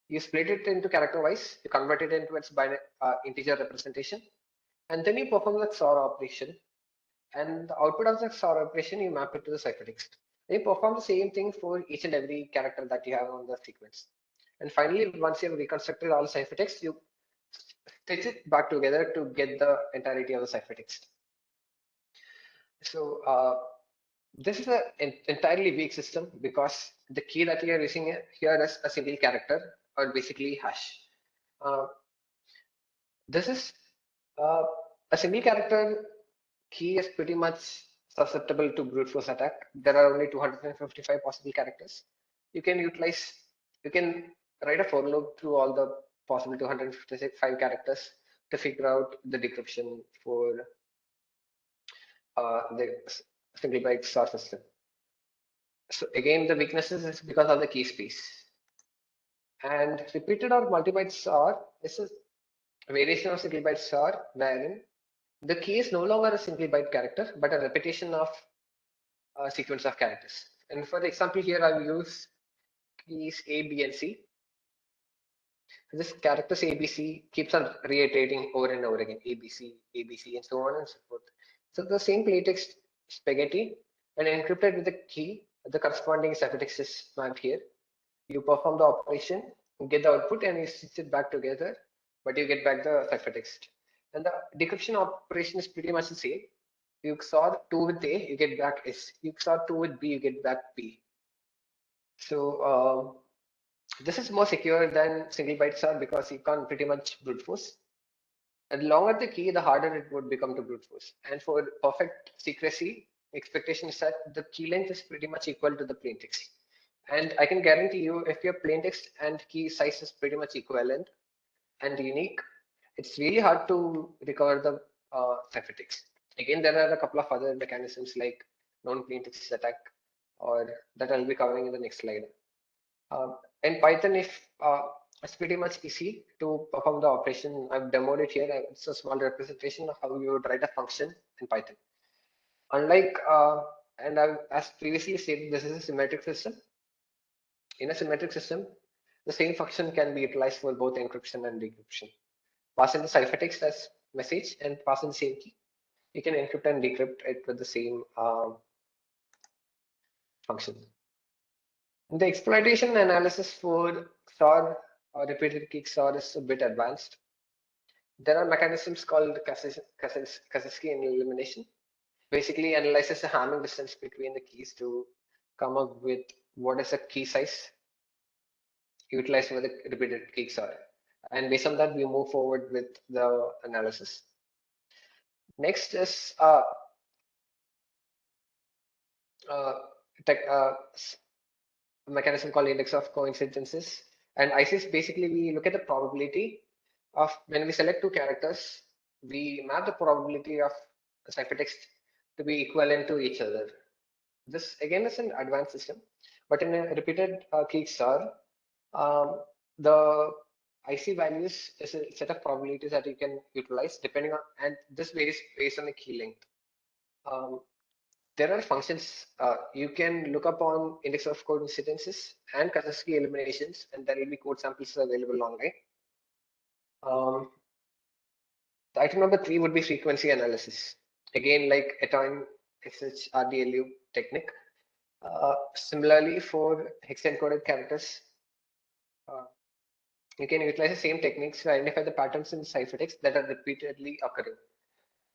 you split it into character wise, you convert it into its binary integer representation, and then you perform the XOR operation. And the output of the XOR operation, you map it to the ciphertext. And you perform the same thing for each and every character that you have on the sequence. And finally, once you have reconstructed all the ciphertext, you stitch it back together to get the entirety of the ciphertext. So this is an entirely weak system because the key that we are using here is a single character or basically hash. This is uh, a single character key is pretty much susceptible to brute force attack. There are only 255 possible characters. You can utilize, you can write a for loop through all the possible 255 characters to figure out the decryption for the single byte star system. So again, the weaknesses is because of the key space. And repeated or multi-byte SAR is a variation of single byte SAR wherein the key is no longer a single byte character, but a repetition of a sequence of characters. And for the example here, I've used keys A, B, and C. This characters ABC keeps on reiterating over and over again, ABC, ABC, and so on and so forth. So the same plaintext spaghetti, when encrypted with the key, the corresponding ciphertext is mapped here. You perform the operation, you get the output, and you stitch it back together, but you get back the ciphertext. And the decryption operation is pretty much the same. You XOR 2 with A, you get back S. You XOR 2 with B, you get back B. So this is more secure than single bytes are because you can't pretty much brute force. And the longer the key, the harder it would become to brute force. And for perfect secrecy, expectation is that the key length is pretty much equal to the plaintext. And I can guarantee you, if your plaintext and key size is pretty much equivalent and unique, it's really hard to recover the ciphertext. Again, there are a couple of other mechanisms like non-plaintext attack, or that I'll be covering in the next slide. In Python, if it's pretty much easy to perform the operation. I've demoed it here. It's a small representation of how you would write a function in Python. Unlike, and I've, as previously stated, this is a symmetric system. In a symmetric system, the same function can be utilized for both encryption and decryption. Pass in the ciphertext as message and pass in the same key. You can encrypt and decrypt it with the same function. The exploitation analysis for XOR or repeated key XOR is a bit advanced. There are mechanisms called Kaczynski elimination. Basically analyzes the Hamming distance between the keys to come up with what is the key size utilized for the repeated key XOR. And based on that, we move forward with the analysis. Next is tech, a mechanism called index of coincidences. And ICE basically we look at the probability of when we select two characters, we map the probability of the ciphertext to be equivalent to each other. This again is an advanced system, but in a repeated key XOR, the IC values is a set of probabilities that you can utilize depending on, and this varies based on the key length. There are functions you can look up on index of coincidences and Kaczynski eliminations, and there will be code samples available online. The item number 3 would be frequency analysis. Again, like Eton SH RDLU technique. Similarly, for hex-encoded characters, you can utilize the same techniques to identify the patterns in the ciphertext that are repeatedly occurring.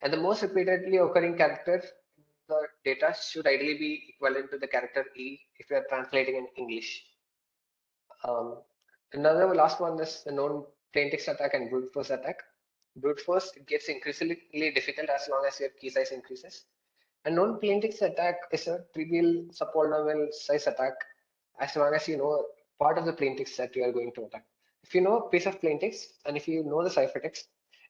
And the most repeatedly occurring character in the data should ideally be equivalent to the character E if you are translating in English. Um, Another last one is the known plain text attack and brute force attack. Brute force gets increasingly difficult as long as your key size increases. A known plain text attack is a trivial subpolynomial size attack as long as you know part of the plain text that you are going to attack. If you know a piece of plain text and if you know the ciphertext,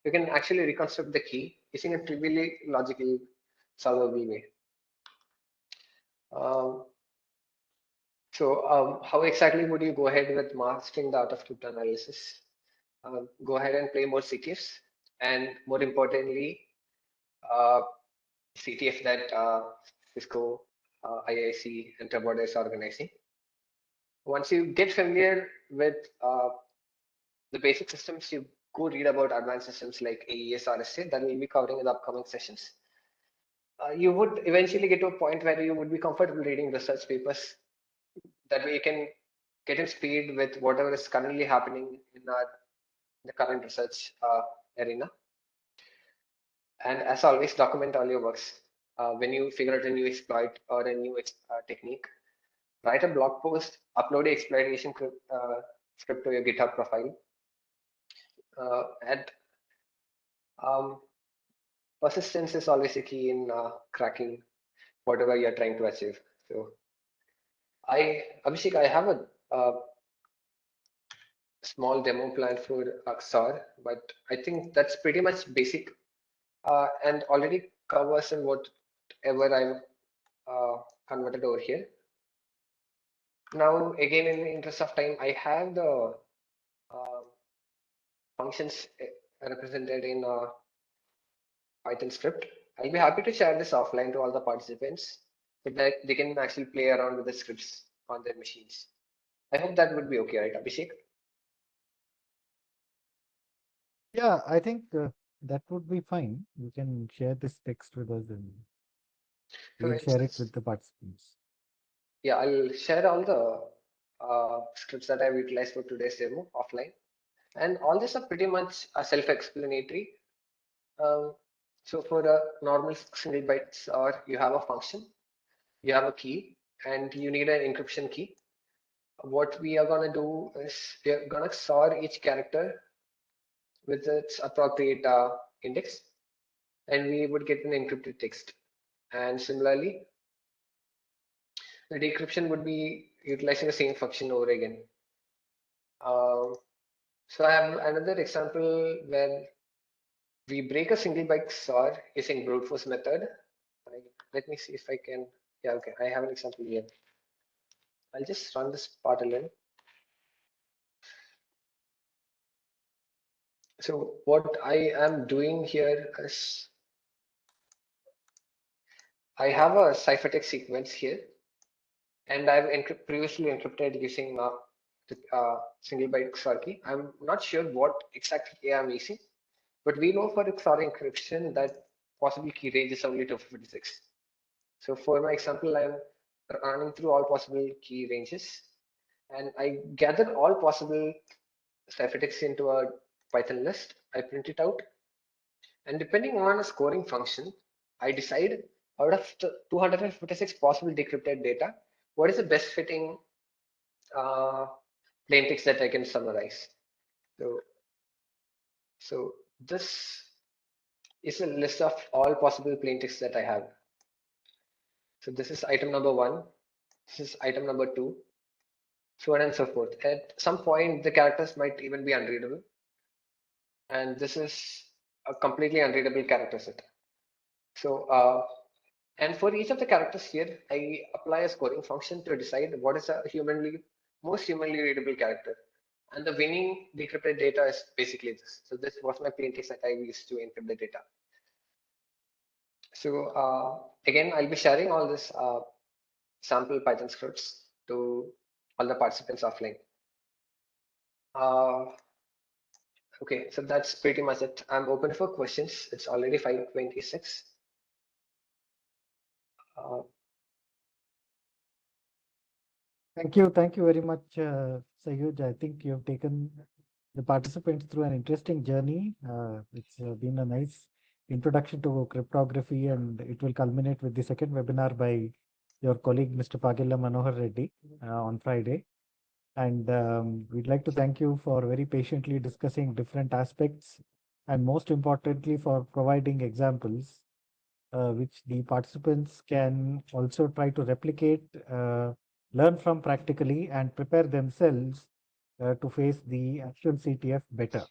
you can actually reconstruct the key using a trivially logical solvable way. Um, how exactly would you go ahead with mastering the art of cryptanalysis? Go ahead and play more CTFs, and more importantly, uh, CTF that Cisco, IISc, and Tabata is organizing. Once you get familiar with the basic systems, you go read about advanced systems like AES, RSA that we'll be covering in the upcoming sessions. You would eventually get to a point where you would be comfortable reading research papers. That way you can get in speed with whatever is currently happening in the current research arena. And as always, document all your works. When you figure out a new exploit or a new technique, write a blog post, upload the exploitation script to your GitHub profile. And persistence is always a key in cracking whatever you're trying to achieve. So, Abhishek, I have a small demo plan for XOR, but I think that's pretty much basic and already covers in whatever I've converted over here. Now, again, in the interest of time, I have the uh, functions represented in Python script. I'll be happy to share this offline to all the participants so that they can actually play around with the scripts on their machines. I hope that would be okay, right, Abhishek? Yeah, I think that would be fine. You can share this text with us and So we'll share it it's, with the participants. yeah, I'll share all the scripts that I've utilized for today's demo offline. And all these are pretty much self-explanatory. Um, so for a normal single bytes, or you have a function, you have a key, and you need an encryption key. What we are going to do is we are going to XOR each character with its appropriate index, and we would get an encrypted text. And similarly, the decryption would be utilizing the same function over again. So I have another example where we break a single byte XOR using brute force method. Let me see if I can. Yeah, okay. I have an example here. I'll just run this part alone. So what I am doing here is I have a ciphertext sequence here, and I've previously encrypted using the single byte XOR key. I'm not sure what exact key I'm using, but we know for XOR encryption that possible key range is only 256. So for my example, I'm running through all possible key ranges, and I gather all possible ciphertext into a Python list. I print it out, and depending on a scoring function, I decide out of the 256 possible decrypted data, what is the best fitting uh, plain text that I can summarize. So, so this is a list of all possible plain text that I have. So this is item number one. This is item number two, so on and so forth. At some point, the characters might even be unreadable. And this is a completely unreadable character set. So, and for each of the characters here, I apply a scoring function to decide what is a most humanly readable character. And the winning decrypted data is basically this. So this was my plain text that I used to encrypt the data. So again, I'll be sharing all this sample Python scripts to all the participants offline. Okay, so that's pretty much it. I'm open for questions. It's already 5:26. Uh, Thank you very much, Sayooj. I think you have taken the participants through an interesting journey. It's been a nice Introduction to Cryptography, and it will culminate with the second webinar by your colleague, Mr. Pagilla Manohar Reddy, on Friday. And we'd like to thank you for very patiently discussing different aspects, and most importantly, for providing examples which the participants can also try to replicate, learn from practically, and prepare themselves to face the actual CTF better.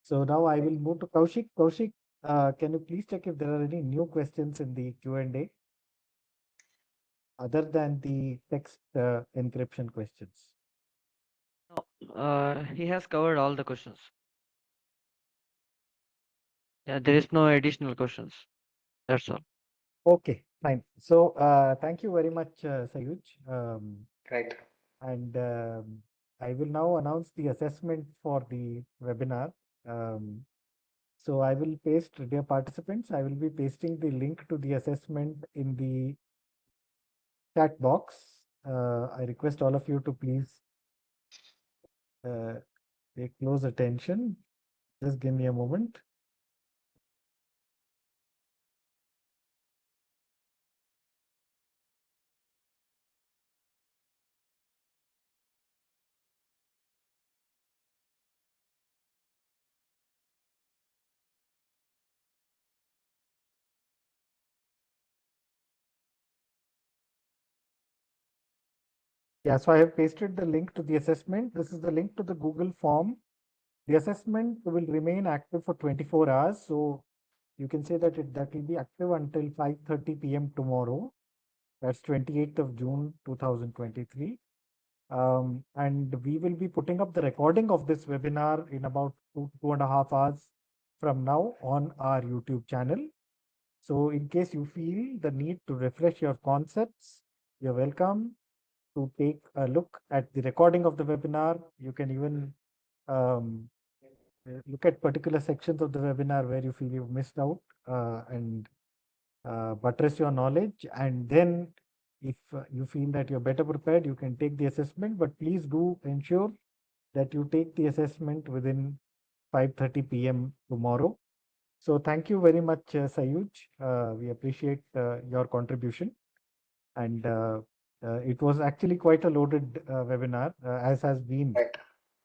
So now I will move to Kaushik. Kaushik, can you please check if there are any new questions in the Q&A other than the text encryption questions? No, he has covered all the questions. Yeah, there is no additional questions. That's all. Okay, fine. So thank you very much, Sayooj. Right. And I will now announce the assessment for the webinar. So I will paste, dear participants, I will be pasting the link to the assessment in the chat box. I request all of you to please pay close attention. Just give me a moment. Yeah, so I have pasted the link to the assessment. This is the link to the Google form. The assessment will remain active for 24 hours. So you can say that that will be active until 5:30 p.m. tomorrow. That's 28th of June 2023. And we will be putting up the recording of this webinar in about 2.5 hours from now on our YouTube channel. So in case you feel the need to refresh your concepts, you're welcome to take a look at the recording of the webinar. You can even um, look at particular sections of the webinar where you feel you've missed out and buttress your knowledge. And then if you feel that you're better prepared, you can take the assessment, but please do ensure that you take the assessment within 5:30 p.m. tomorrow. So thank you very much, Sayooj. We appreciate your contribution. And it was actually quite a loaded webinar, as has been Right.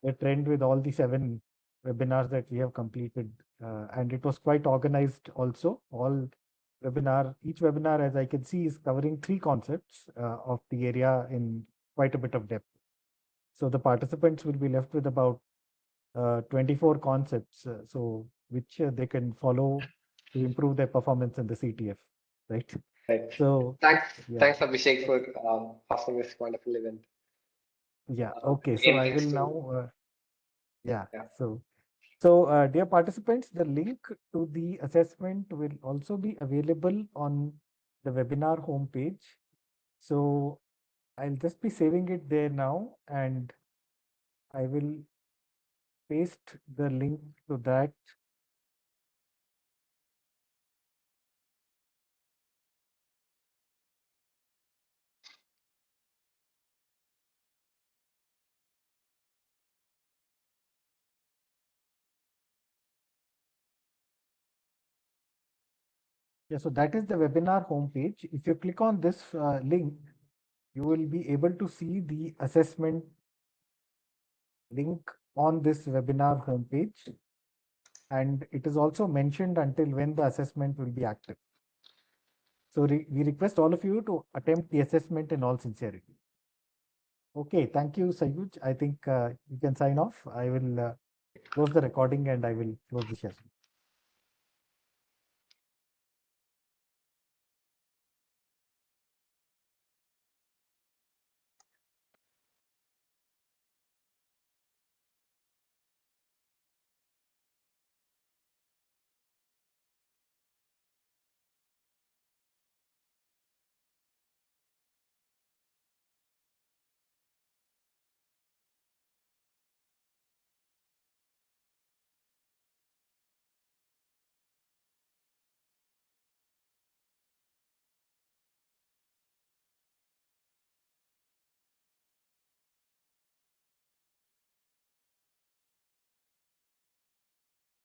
the trend with all the 7 webinars that we have completed. And it was quite organized also. Each webinar, as I can see, is covering 3 concepts of the area in quite a bit of depth. So the participants will be left with about 24 concepts, so which they can follow to improve their performance in the CTF, right? Right. So Thanks. yeah, Thanks, Abhishek, for hosting this wonderful event. yeah, okay. So Again, I thanks will to now, yeah. yeah. So dear participants, the link to the assessment will also be available on the webinar homepage. So I'll just be saving it there now, and I will paste the link to that. Yeah, so that is the webinar homepage. If you click on this link, you will be able to see the assessment link on this webinar homepage. And it is also mentioned until when the assessment will be active. So we request all of you to attempt the assessment in all sincerity. Okay, thank you, Sayooj. I think you can sign off. I will close the recording and I will close the session.